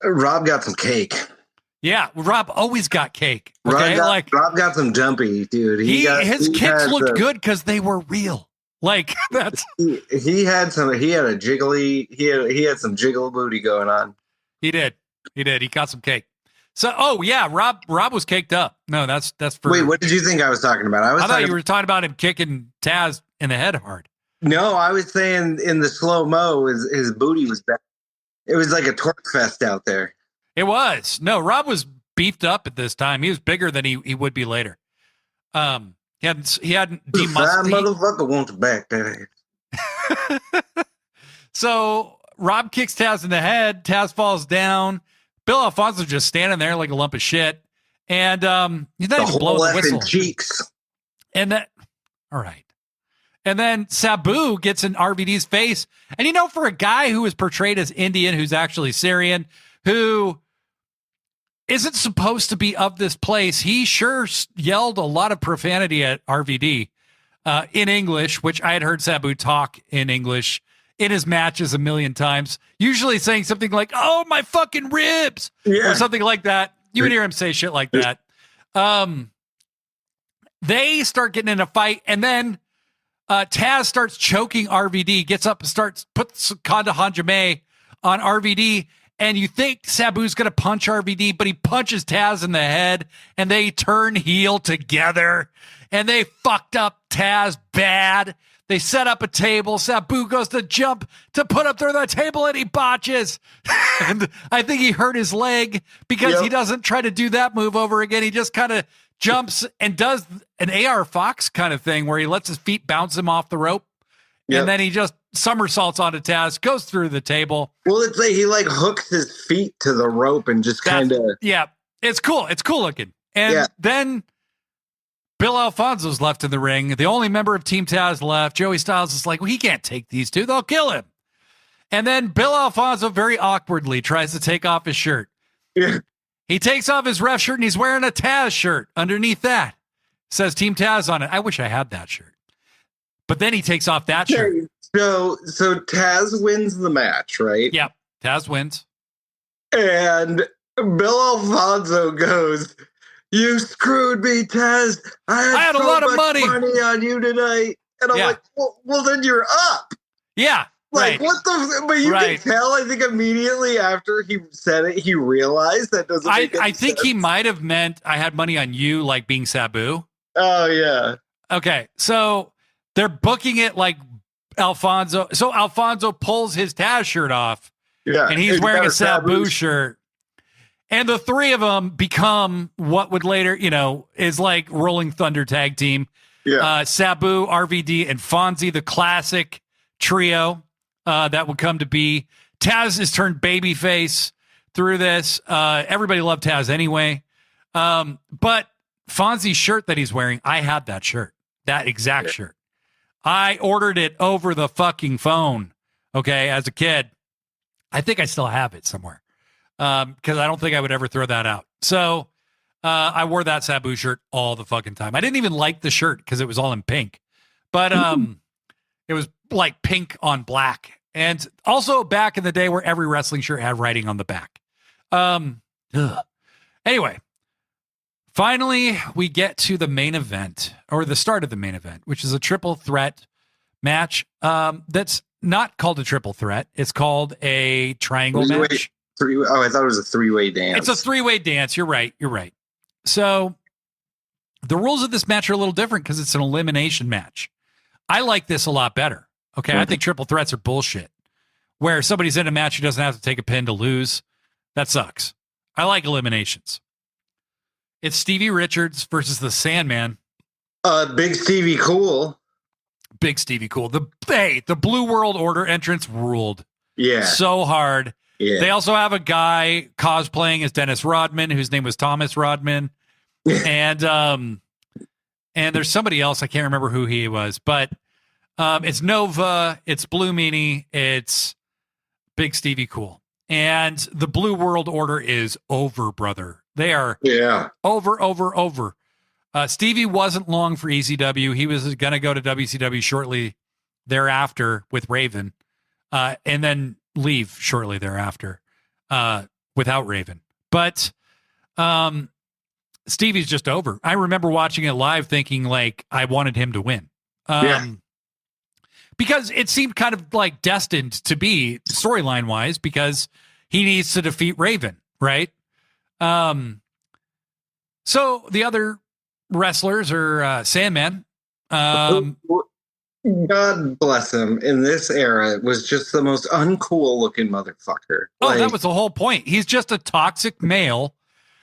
Rob got some cake. Yeah, Rob always got cake. Okay, Rob got some jumpy, dude. His kicks looked good because they were real. Like that's he had some jiggle booty going on. He did. He got some cake. So, Rob was caked up. No, that's for. Wait, what did you think I was talking about? I thought you were talking about him kicking Taz in the head hard. No, I was saying in the slow mo, his booty was back. It was like a torque fest out there. It was. No, Rob was beefed up at this time. He was bigger than he would be later. He hadn't That motherfucker wants to back that ass. So Rob kicks Taz in the head. Taz falls down. Bill Alfonso just standing there like a lump of shit. And he's not even blowing the whistle. Cheeks. And that, all right. And then Sabu gets in RVD's face. And for a guy who is portrayed as Indian, who's actually Syrian, who isn't supposed to be of this place, he sure yelled a lot of profanity at RVD in English, which I had heard Sabu talk in English in his matches a million times, usually saying something like, "Oh, my fucking ribs," or something like that. You would hear him say shit like that. They start getting in a fight, and then Taz starts choking RVD, gets up and puts Kanda Hanjime on RVD, and you think Sabu's going to punch RVD, but he punches Taz in the head, and they turn heel together, and they fucked up Taz bad. They set up a table. Sabu goes to jump to put up through the table, and he botches. And I think he hurt his leg because he doesn't try to do that move over again. He just kind of jumps and does an AR Fox kind of thing where he lets his feet bounce him off the rope. And then he just somersaults onto Taz, goes through the table. Well, it's like he hooks his feet to the rope and just kind of. Yeah, it's cool. It's cool looking. And then Bill Alfonso's left in the ring. The only member of Team Taz left. Joey Styles is like, well, he can't take these two. They'll kill him. And then Bill Alfonso very awkwardly tries to take off his shirt. Yeah. He takes off his ref shirt and he's wearing a Taz shirt underneath that. It says Team Taz on it. I wish I had that shirt. But then he takes off that shirt. So Taz wins the match, right? Yep. Taz wins. And Bill Alfonso goes, "You screwed me, Taz. I had a lot of money on you tonight." And I'm like, well, then you're up. Yeah. Like, what the? But you can tell, I think immediately after he said it, he realized that doesn't make any I think sense. he might have meant I had money on you, like being Sabu. Oh, yeah. Okay. So they're booking it like Alfonso. So Alfonso pulls his Taz shirt off. Yeah. And he's wearing a Sabu shirt. And the three of them become what would later, is like Rolling Thunder tag team. Yeah. Sabu, RVD, and Fonzie, the classic trio that would come to be. Taz is turned babyface through this. Everybody loved Taz anyway. But Fonzie's shirt that he's wearing, I had that shirt, that exact shirt. I ordered it over the fucking phone, okay, as a kid. I think I still have it somewhere because I don't think I would ever throw that out. So I wore that Sabu shirt all the fucking time. I didn't even like the shirt because it was all in pink, but it was like pink on black. And also back in the day where every wrestling shirt had writing on the back. Anyway, finally, we get to the main event, or the start of the main event, which is a triple threat match that's not called a triple threat. It's called a triangle match. I thought it was a three-way dance. It's a three-way dance. You're right. So the rules of this match are a little different because it's an elimination match. I like this a lot better. Okay, I think triple threats are bullshit. Where somebody's in a match who doesn't have to take a pin to lose. That sucks. I like eliminations. It's Stevie Richards versus the Sandman. Big Stevie Cool. Big Stevie Cool. The Blue World Order entrance ruled. Yeah. So hard. Yeah. They also have a guy cosplaying as Dennis Rodman, whose name was Thomas Rodman. and there's somebody else, I can't remember who he was, but it's Nova, it's Blue Meanie, it's Big Stevie Cool. And the Blue World Order is over, brother. They are over. Stevie wasn't long for ECW. He was going to go to WCW shortly thereafter with Raven, and then leave shortly thereafter without Raven. But Stevie's just over. I remember watching it live thinking like I wanted him to win. Because it seemed kind of like destined to be storyline wise, because he needs to defeat Raven, right? So the other wrestlers are Sandman. God bless him. In this era, was just the most uncool looking motherfucker. Oh, that was the whole point. He's just a toxic male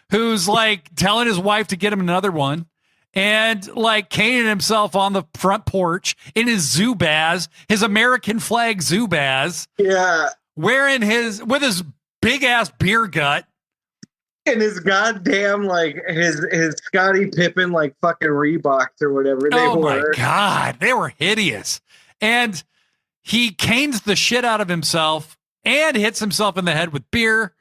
who's like telling his wife to get him another one, and like caning himself on the front porch in his Zubaz, his American flag Zubaz. Yeah. Wearing with his big ass beer gut. And his goddamn, like, his Scottie Pippen, like, fucking Reeboks or whatever they were. Oh, my God. They were hideous. And he canes the shit out of himself and hits himself in the head with beer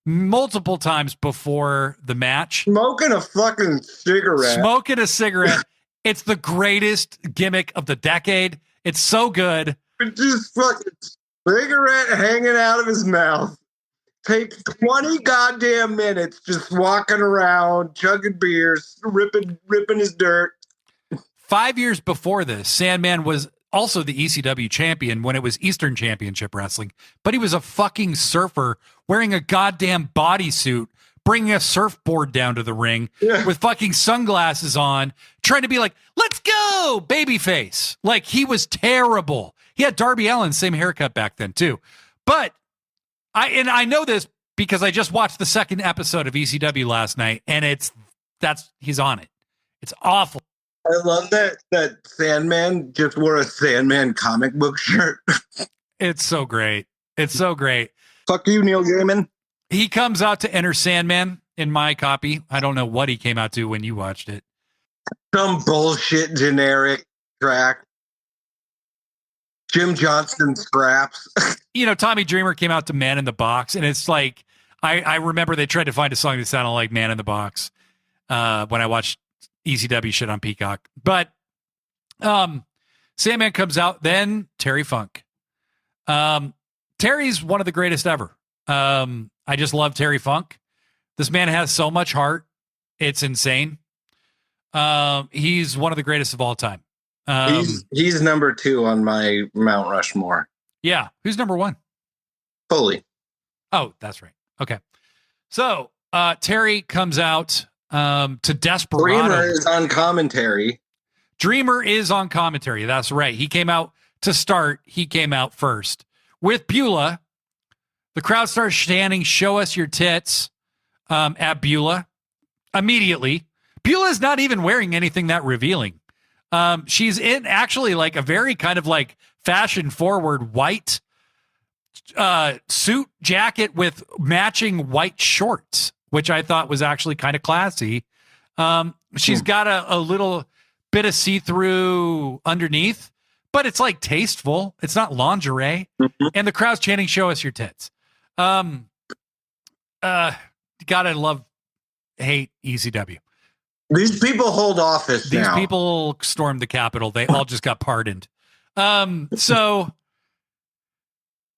multiple times before the match. Smoking a fucking cigarette. It's the greatest gimmick of the decade. It's so good. Just fucking cigarette hanging out of his mouth. Take 20 goddamn minutes just walking around, chugging beers, ripping his dirt. 5 years before this, Sandman was also the ECW champion when it was Eastern Championship Wrestling, but he was a fucking surfer wearing a goddamn bodysuit, bringing a surfboard down to the ring with fucking sunglasses on, trying to be like, let's go, babyface. Like, he was terrible. He had Darby Allin's same haircut back then, too. But I know this because I just watched the second episode of ECW last night, and he's on it. It's awful. I love that Sandman just wore a Sandman comic book shirt. It's so great. It's so great. Fuck you, Neil Gaiman. He comes out to enter Sandman in my copy. I don't know what he came out to when you watched it. Some bullshit generic track. Jim Johnston scraps. Tommy Dreamer came out to Man in the Box, and it's like, I remember they tried to find a song that sounded like Man in the Box when I watched ECW shit on Peacock. But Sandman comes out, then Terry Funk. Terry's one of the greatest ever. I just love Terry Funk. This man has so much heart. It's insane. He's one of the greatest of all time. He's number 2 on my Mount Rushmore. Yeah. Who's number 1? Foley. Oh, that's right. Okay. So Terry comes out to Desperado. Dreamer is on commentary. That's right. He came out to start. He came out first. With Beulah, the crowd starts chanting, "Show us your tits," at Beulah. Immediately. Beulah's not even wearing anything that revealing. She's in actually like a very kind of like fashion forward white suit jacket with matching white shorts, which I thought was actually kind of classy. She's got a little bit of see-through underneath, but it's like tasteful. It's not lingerie. Mm-hmm. And the crowd's chanting, "Show us your tits." Gotta hate ECW. These people hold office These now. people stormed the Capitol. They all just got pardoned. So...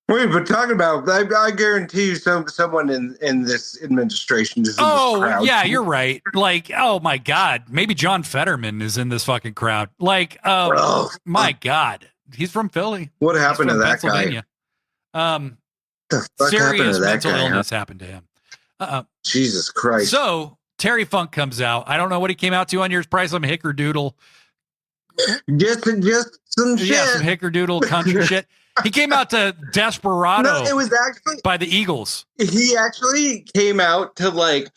Wait, but talking about, I guarantee you someone in this administration is in this crowd. Yeah, you're right. Like, oh my God, maybe John Fetterman is in this fucking crowd. Like, my God, he's from Philly. What happened to that guy? Serious mental illness happened to him. Jesus Christ. So Terry Funk comes out. I don't know what he came out to on yours, Price. Some hickerdoodle. Just some shit. Yeah, some hickerdoodle country shit. He came out to Desperado. No, it was actually by the Eagles. He actually came out to like,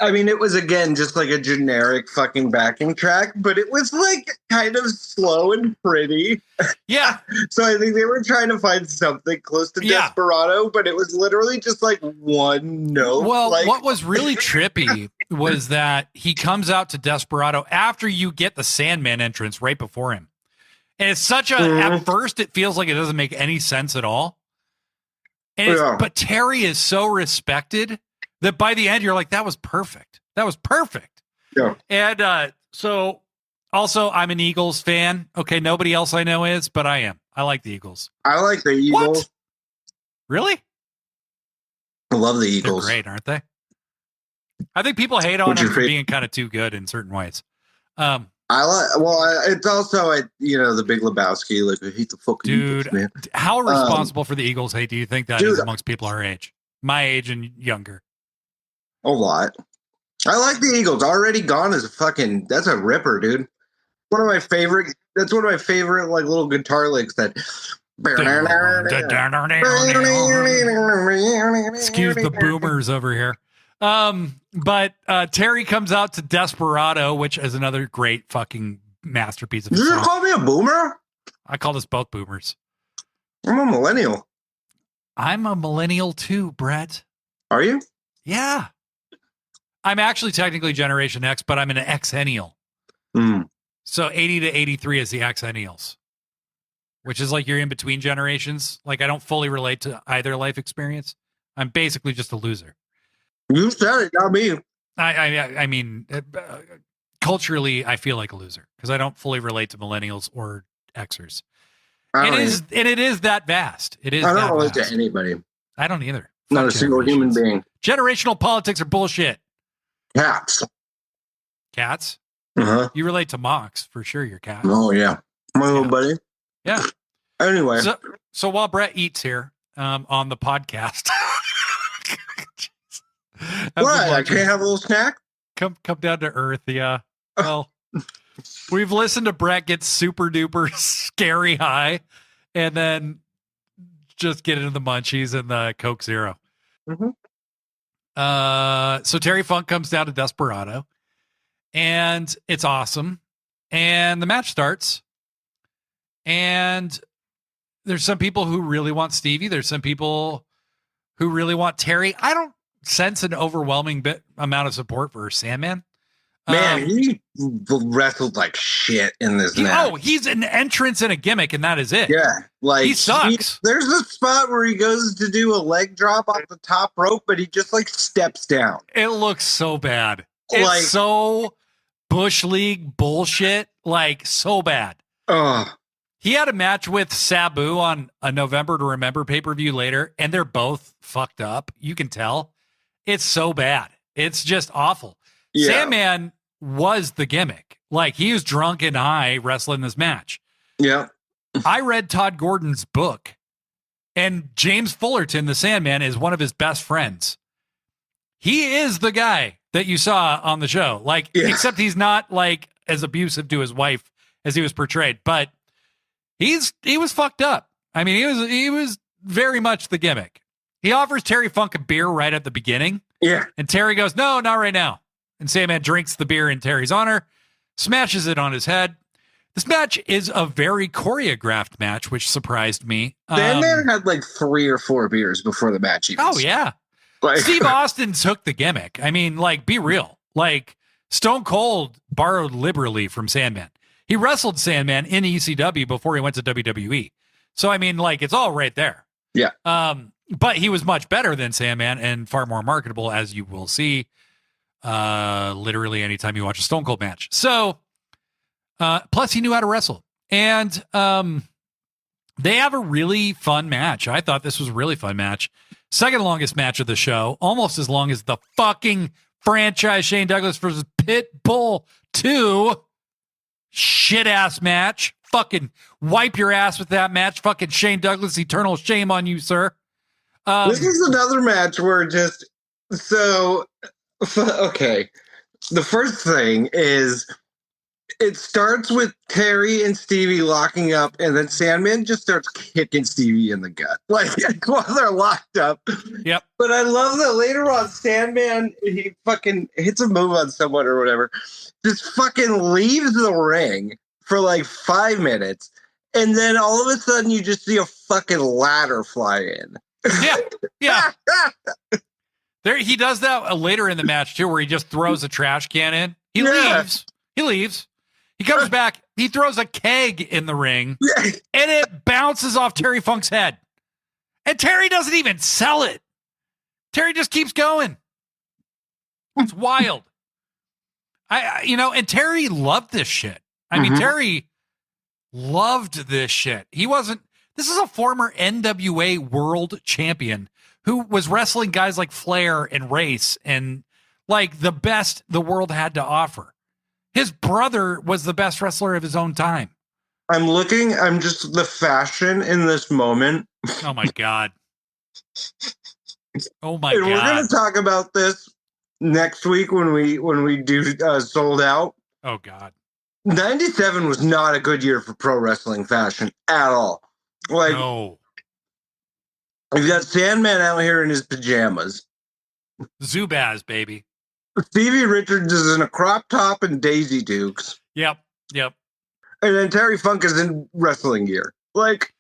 I mean, it was again just like a generic fucking backing track, but it was like kind of slow and pretty. Yeah. So I think they were trying to find something close to Desperado, but it was literally just like one note. Well, like, what was really trippy was that he comes out to Desperado after you get the Sandman entrance right before him. And it's such a, at first, it feels like it doesn't make any sense at all. And but Terry is so respected that by the end, you're like, that was perfect. That was perfect. Yeah. And so also, I'm an Eagles fan. Okay, nobody else I know is, but I am. I like the Eagles. I like the Eagles. What? Really? I love the Eagles. They're great, aren't they? I think people hate on them for being kind of too good in certain ways. I like. Well, it's also the Big Lebowski. Like, I hate the fucking dude. Eagles, man. How responsible for the Eagles hate do you think that is amongst people our age, my age and younger? A lot. I like the Eagles. Already Gone is that's a ripper, dude. One of my favorite. That's one of my favorite like little guitar licks. That. Excuse the boomers over here. But Terry comes out to Desperado, which is another great fucking masterpiece of a song. Did you call me a boomer? I called us both boomers. I'm a millennial. I'm a millennial too, Brett. Are you? Yeah. I'm actually technically Generation X, but I'm an Xennial. So 80 to 83 is the Xennials, which is like you're in between generations. Like I don't fully relate to either life experience. I'm basically just a loser. You said it, not me. I mean, culturally, I feel like a loser because I don't fully relate to millennials or Xers. It is that vast. It is. I don't relate to anybody. I don't either. Not a single human being. Generational politics are bullshit. Cats. Cats? Uh-huh. You relate to Mox for sure. Your cat. Oh yeah, my little buddy. Yeah. Anyway, so while Brett eats here on the podcast. What? I can't have a little snack? Come down to earth, yeah. Well, we've listened to Brett get super duper scary high and then just get into the munchies and the Coke Zero. Mm-hmm. So Terry Funk comes down to Desperado and it's awesome. And the match starts. And there's some people who really want Stevie. There's some people who really want Terry. I don't sense an overwhelming amount of support for Sandman. Man, he wrestled like shit in this match. Oh, he's an entrance and a gimmick, and that is it. Yeah, like he sucks. There's a spot where he goes to do a leg drop off the top rope, but he just like steps down. It looks so bad. It's so Bush League bullshit. Like so bad. He had a match with Sabu on a November to Remember pay-per-view later, and they're both fucked up. You can tell. It's so bad. It's just awful. Yeah. Sandman was the gimmick. Like, he was drunk and high wrestling this match. Yeah. I read Todd Gordon's book, and James Fullerton, the Sandman, is one of his best friends. He is the guy that you saw on the show. Like, except he's not, like, as abusive to his wife as he was portrayed. But he was fucked up. I mean, he was very much the gimmick. He offers Terry Funk a beer right at the beginning. Yeah. And Terry goes, no, not right now. And Sandman drinks the beer in Terry's honor, smashes it on his head. This match is a very choreographed match, which surprised me. Sandman had like 3 or 4 beers before the match even started. Yeah. Like, Steve Austin took the gimmick. I mean, like, be real. Like, Stone Cold borrowed liberally from Sandman. He wrestled Sandman in ECW before he went to WWE. So, I mean, like, it's all right there. Yeah. But he was much better than Sandman and far more marketable, as you will see literally anytime you watch a Stone Cold match. So, plus he knew how to wrestle. And they have a really fun match. I thought this was a really fun match. Second longest match of the show, almost as long as the fucking franchise Shane Douglas versus PItbull II shit-ass match. Fucking wipe your ass with that match. Fucking Shane Douglas, eternal shame on you, sir. This is another match where okay. The first thing is it starts with Terry and Stevie locking up, and then Sandman just starts kicking Stevie in the gut. Like, while they're locked up. Yep. But I love that later on, Sandman, he fucking hits a move on someone or whatever, just fucking leaves the ring for like 5 minutes, and then all of a sudden you just see a fucking ladder fly in. Yeah. He does that later in the match too, where he just throws a trash can in. He leaves. He comes back. He throws a keg in the ring, and it bounces off Terry Funk's head. And Terry doesn't even sell it. Terry just keeps going. It's wild. And Terry loved this shit. I mean, Terry loved this shit. This is a former NWA world champion who was wrestling guys like Flair and Race and like the best the world had to offer. His brother was the best wrestler of his own time. I'm just the fashion in this moment. Oh my God. Oh my and God. We're going to talk about this next week when we do Sold Out. Oh God. 97 was not a good year for pro wrestling fashion at all. Like, no. We've got Sandman out here in his pajamas. Zubaz, baby. Stevie Richards is in a crop top and Daisy Dukes. Yep. And then Terry Funk is in wrestling gear. Like,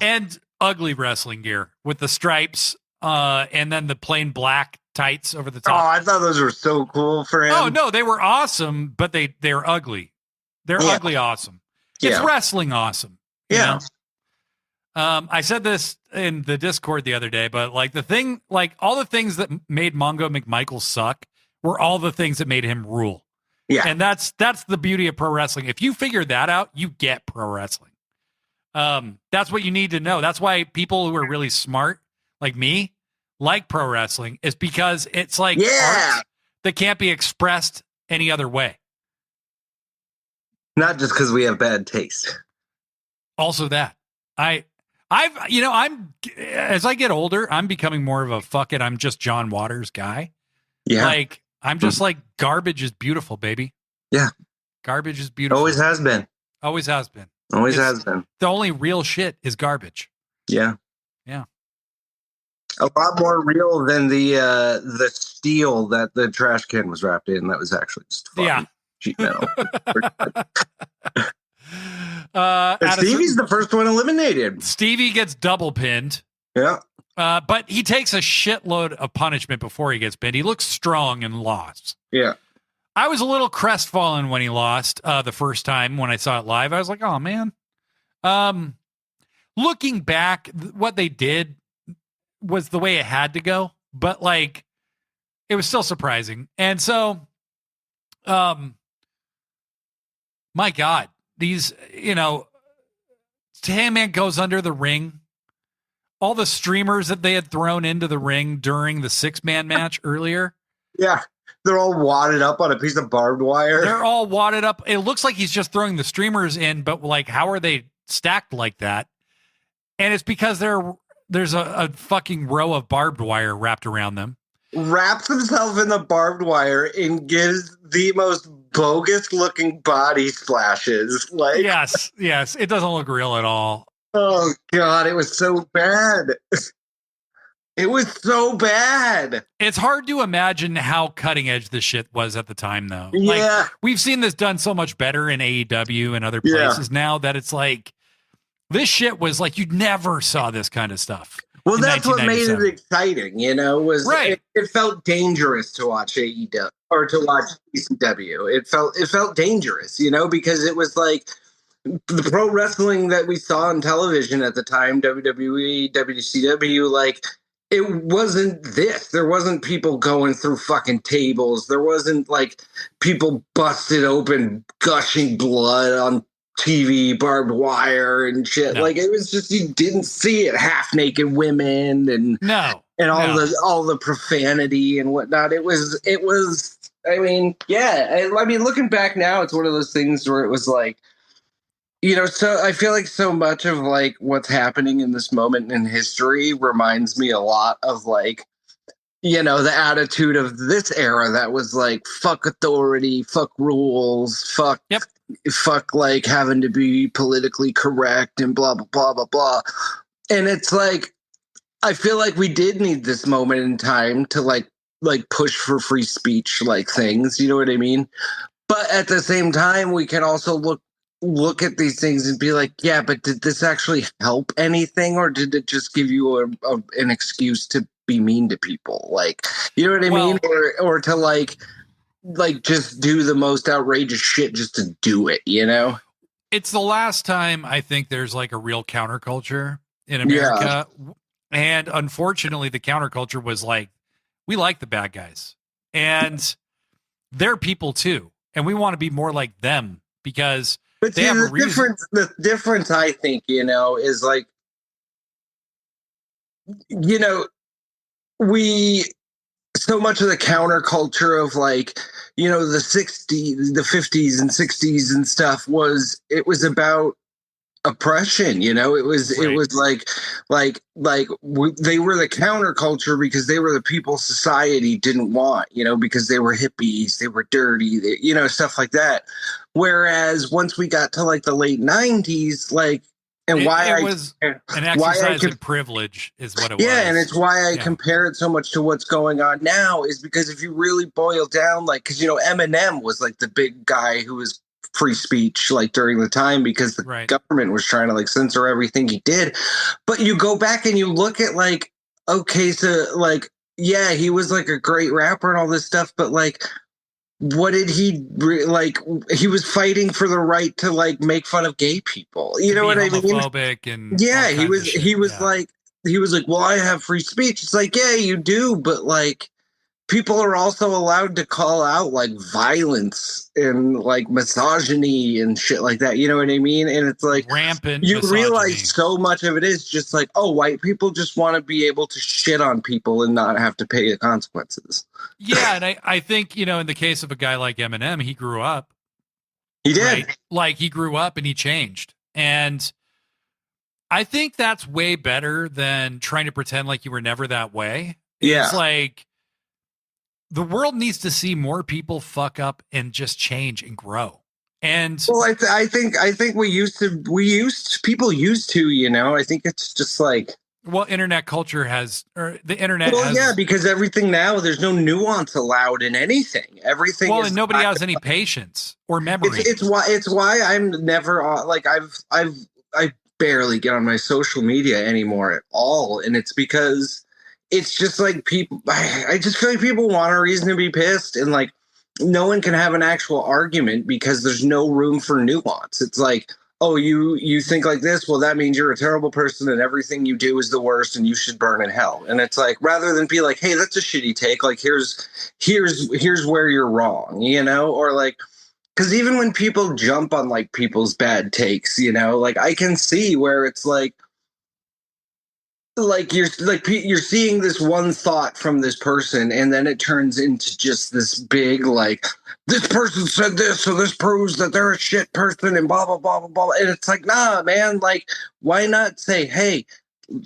and ugly wrestling gear with the stripes and then the plain black tights over the top. Oh, I thought those were so cool for him. Oh, no, they were awesome, but they're ugly. They're ugly awesome. It's wrestling awesome. You know? I said this in the Discord the other day, but like all the things that made Mongo McMichael suck were all the things that made him rule. Yeah. And that's the beauty of pro wrestling. If you figure that out, you get pro wrestling. That's what you need to know. That's why people who are really smart, like me, like pro wrestling, is because it's like art that can't be expressed any other way. Not just because we have bad taste. Also that. I'm as I get older, I'm becoming more of a fuck it, I'm just John Waters guy. Yeah. Like, I'm just like, garbage is beautiful, baby. Yeah. Garbage is beautiful. Always has been. Always has been. Always has been. The only real shit is garbage. Yeah. Yeah. A lot more real than the steel that the trash can was wrapped in. That was actually just fun. Cheap metal. Stevie's the first one eliminated. Stevie gets double pinned. Yeah. But he takes a shitload of punishment before he gets pinned. He looks strong and lost. Yeah. I was a little crestfallen when he lost the first time when I saw it live. I was like, oh, man. Looking back, what they did was the way it had to go. But, like, it was still surprising. And so, my God, these, Tan-Man goes under the ring. All the streamers that they had thrown into the ring during the 6-man match earlier. Yeah. They're all wadded up on a piece of barbed wire. They're all wadded up. It looks like he's just throwing the streamers in, but like, how are they stacked like that? And it's because there's a fucking row of barbed wire wrapped around them. Wraps himself in the barbed wire and gives the most bogus looking body splashes. Like, yes. It doesn't look real at all. Oh God, it was so bad. It was so bad. It's hard to imagine how cutting edge this shit was at the time, though. Yeah. Like, we've seen this done so much better in AEW and other places now that it's like, this shit was like, you never saw this kind of stuff. Well, that's what made it exciting, was right. It felt dangerous to watch AEW or to watch ECW. It felt dangerous, because it was like, the pro wrestling that we saw on television at the time, WWE, WCW, like, it wasn't this. There wasn't people going through fucking tables. There wasn't, like, people busted open, gushing blood on TV, barbed wire and shit. No. Like, it was just, you didn't see it. Half-naked women and all the profanity and whatnot. It was, I mean, looking back now, it's one of those things where it was like, so I feel like so much of like what's happening in this moment in history reminds me a lot of like, the attitude of this era that was like, fuck authority, fuck rules, fuck like having to be politically correct and blah, blah, blah, blah, blah. And it's like, I feel like we did need this moment in time to like push for free speech, like things, you know what I mean? But at the same time, we can also look at these things and be like, yeah, but did this actually help anything, or did it just give you an excuse to be mean to people. Like, you know what I mean? Or to like just do the most outrageous shit just to do it, you know? It's the last time I think there's like a real counterculture in Yeah. America. And unfortunately, the counterculture was like, we like the bad guys and they're people too. And we want to be more like them because But they see, have a reason. the difference, I think, you know, is like, you know, we so much of the counterculture of like, you know, the 60s, the 50s and 60s and stuff it was about oppression, you know. It was Right. it was they were the counterculture because they were the people society didn't want, you know, because they were hippies, they were dirty, you know, stuff like that. Whereas once we got to like the late 90s, like, and It was an exercise in privilege is what it was. Yeah, and it's why I compare it so much to what's going on now is because if you really boil down, like, because, you know, Eminem was like the big guy who was free speech like during the time because the government was trying to like censor everything he did. But you go back and you look at like, okay, so like, yeah, he was like a great rapper and all this stuff, but like, what did he like? He was fighting for the right to like make fun of gay people. You know what I mean? Homophobic and yeah, he was like, well, I have free speech. It's like, yeah, you do, but like, people are also allowed to call out like violence and like misogyny and shit like that. You know what I mean? And it's like rampant. You misogyny. realize so much of it is just like, oh, white people just want to be able to shit on people and not have to pay the consequences. Yeah, and I think, you know, in the case of a guy like Eminem, he grew up. He did. Right? Like he grew up and he changed. And I think that's way better than trying to pretend like you were never that way. Yeah. It's like the world needs to see more people fuck up and just change and grow. And well, I think people used to, you know, I think it's just like, well, internet culture has, or the internet well, has, yeah, because everything now, there's no nuance allowed in anything. Everything. Well, and nobody has any patience or memory. It's why I'm never like I barely get on my social media anymore at all, and it's because it's just like people. I just feel like people want a reason to be pissed, and like no one can have an actual argument because there's no room for nuance. It's like, oh, you think like this, well, that means you're a terrible person and everything you do is the worst and you should burn in hell. And it's like, rather than be like, hey, that's a shitty take, like here's where you're wrong, you know? Or like, because even when people jump on like people's bad takes, you know, like I can see where it's like you're seeing this one thought from this person and then it turns into just this big like, this person said this, so this proves that they're a shit person and blah blah blah blah blah. And it's like, nah, man, like, why not say, hey,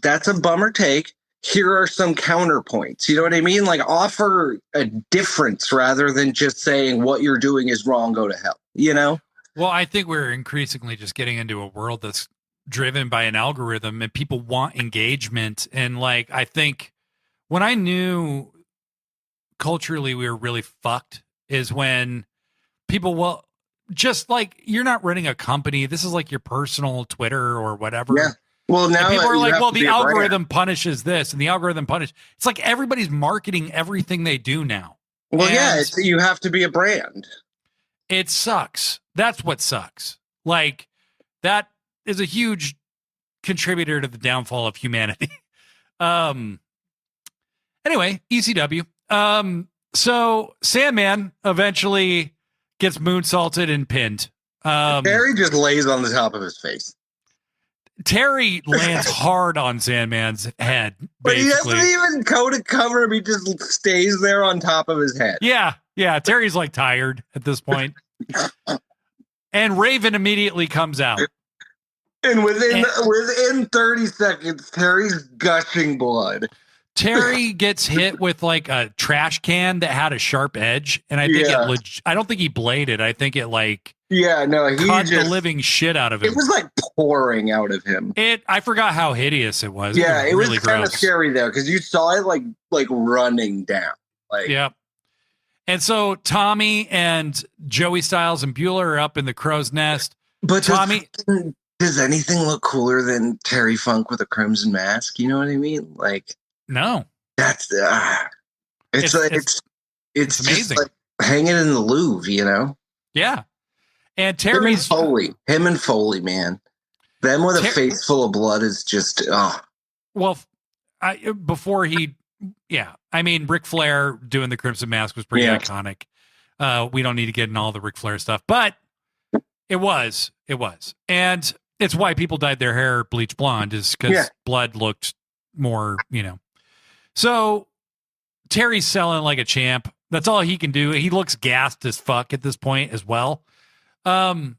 that's a bummer take, here are some counterpoints, you know what I mean? Like, offer a difference rather than just saying what you're doing is wrong, go to hell, you know? Well, I think we're increasingly just getting into a world that's driven by an algorithm and people want engagement. And like, I think when I knew culturally we were really fucked is when people, well, just like, you're not running a company. This is like your personal Twitter or whatever. Yeah. Well, now and people are like, well, the algorithm punishes this and the algorithm punishes. It's like everybody's marketing everything they do now. Well, yeah, you have to be a brand. It sucks. That's what sucks. Like, that is a huge contributor to the downfall of humanity. Anyway, ECW. So Sandman eventually gets moonsaulted and pinned. Terry just lays on the top of his face. Terry lands hard on Sandman's head. But he doesn't even go to cover him. He just stays there on top of his head. Yeah. Terry's like tired at this point. And Raven immediately comes out. And within 30 seconds, Terry's gushing blood. Terry gets hit with like a trash can that had a sharp edge, and I think I don't think he bladed. I think it like he cut the living shit out of him. It was like pouring out of him. I forgot how hideous it was. Yeah, it was really kind of scary there because you saw it like running down. Like, yeah. And so Tommy and Joey Styles and Bueller are up in the crow's nest. But Tommy, does anything look cooler than Terry Funk with a crimson mask? You know what I mean? Like, no. That's it's just amazing. like hanging in the Louvre, you know. Yeah, and Terry's him and Foley, man. Them with a face full of blood is just well. Before he, I mean, Ric Flair doing the Crimson Mask was pretty iconic. We don't need to get in all the Ric Flair stuff, but it was, and it's why people dyed their hair bleach blonde, is because blood looked more, you know. So Terry's selling like a champ. That's all he can do. He looks gassed as fuck at this point as well. So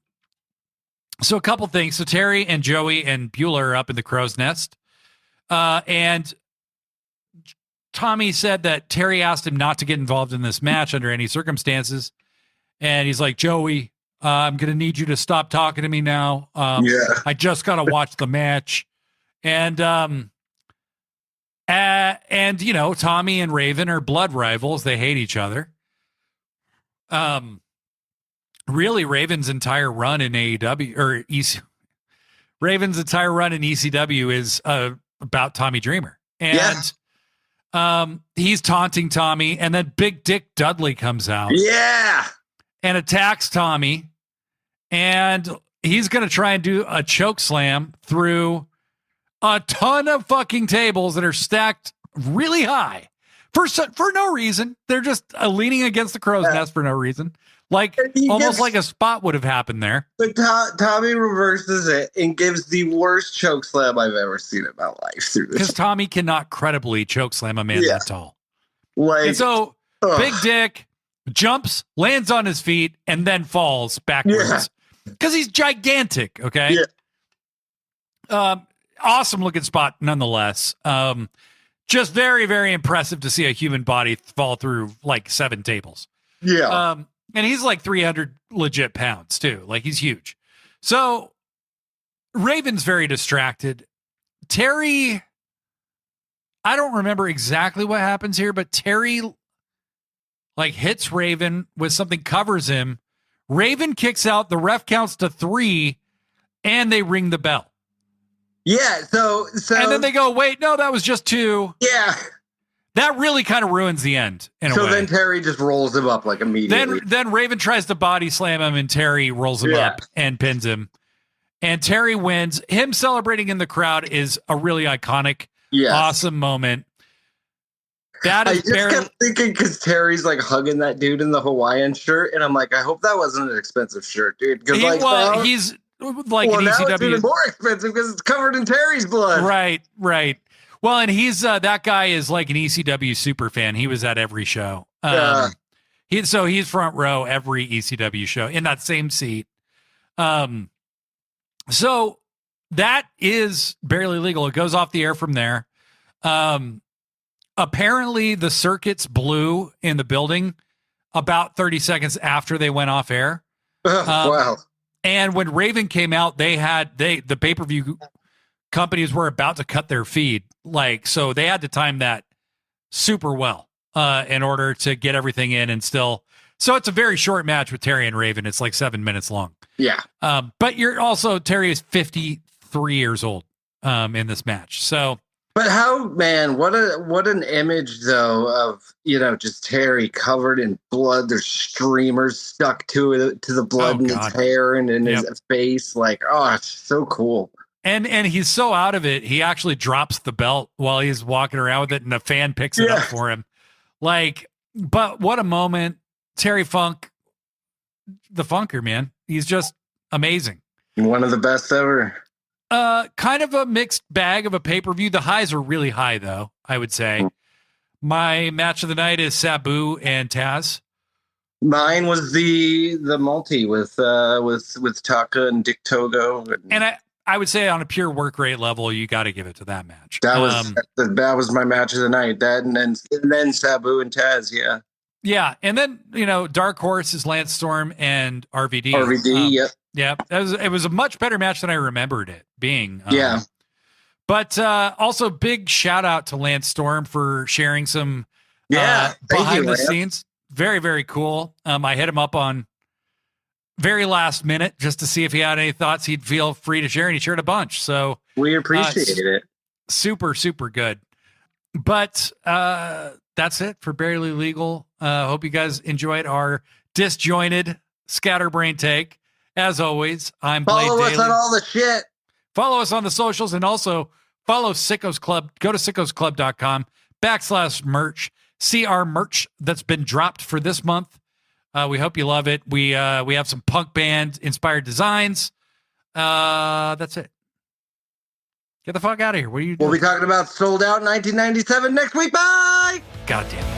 a couple things. So Terry and Joey and Beulah are up in the crow's nest. And Tommy said that Terry asked him not to get involved in this match under any circumstances. And he's like, Joey, I'm going to need you to stop talking to me now. I just got to watch the match. And you know, Tommy and Raven are blood rivals. They hate each other. Really, Raven's entire run in AEW or Raven's entire run in ECW is about Tommy Dreamer. And he's taunting Tommy, and then Big Dick Dudley comes out. Yeah. And attacks Tommy. And he's going to try and do a choke slam through a ton of fucking tables that are stacked really high for no reason. They're just leaning against the crow's nest for no reason. Like almost like a spot would have happened there. But Tommy reverses it and gives the worst choke slam I've ever seen in my life through this. Because Tommy cannot credibly choke slam a man that tall. Like, and so Big Dick jumps, lands on his feet, and then falls backwards. Because he's gigantic, okay? Yeah. Awesome looking spot nonetheless. Just very, very impressive to see a human body fall through like 7 tables. Yeah. And he's like 300 legit pounds too. Like he's huge. So Raven's very distracted. Terry, I don't remember exactly what happens here, but Terry like hits Raven with something, covers him. Raven kicks out, the ref counts to 3, and they ring the bell. Yeah, so and then they go, wait, no, that was just 2. Yeah. That really kind of ruins the end in a way. So then Terry just rolls him up like immediately. Then Raven tries to body slam him, and Terry rolls him up and pins him. And Terry wins. Him celebrating in the crowd is a really iconic, awesome moment. That is I just kept thinking, because Terry's like hugging that dude in the Hawaiian shirt, and I'm like, I hope that wasn't an expensive shirt, dude. Because he's like an now ECW. It's even more expensive because it's covered in Terry's blood. Right. Well, and he's that guy is like an ECW super fan. He was at every show. He's front row every ECW show in that same seat. So that is Barely Legal. It goes off the air from there. Apparently the circuits blew in the building about 30 seconds after they went off air. Wow. And when Raven came out, the pay-per-view companies were about to cut their feed. So they had to time that super well in order to get everything in and still. So it's a very short match with Terry and Raven. It's like 7 minutes long. Yeah. But Terry is 53 years old in this match. So. But what an image though of, just Terry covered in blood. There's streamers stuck to the blood in his hair and in his face. Like, it's so cool. And he's so out of it, he actually drops the belt while he's walking around with it, and a fan picks it up for him. But what a moment. Terry Funk, the Funker, man. He's just amazing. One of the best ever. Kind of a mixed bag of a pay-per-view. The highs are really high, though, I would say. My match of the night is Sabu and Taz. Mine was the multi with Taka and Dick Togo. And I would say on a pure work rate level, you got to give it to that match. That was my match of the night. That and then Sabu and Taz, yeah. Yeah, and then Dark Horse is Lance Storm and RVD. Yep. Yeah, it was a much better match than I remembered it being. Yeah. But also big shout out to Lance Storm for sharing some behind the scenes. Very, very cool. I hit him up on very last minute just to see if he had any thoughts he'd feel free to share, and he shared a bunch. So we appreciate it. Super, super good. But that's it for Barely Legal. Hope you guys enjoyed our disjointed scatterbrain take. As always, I'm Blade Follow us Daily. on all the shit. Follow us on the socials and also follow Sickos Club. Go to sickosclub.com/merch. See our merch that's been dropped for this month. We hope you love it. We have some punk band inspired designs. That's it. Get the fuck out of here. What are you doing? We'll be talking about Sold Out 1997 next week. Bye. God damn it.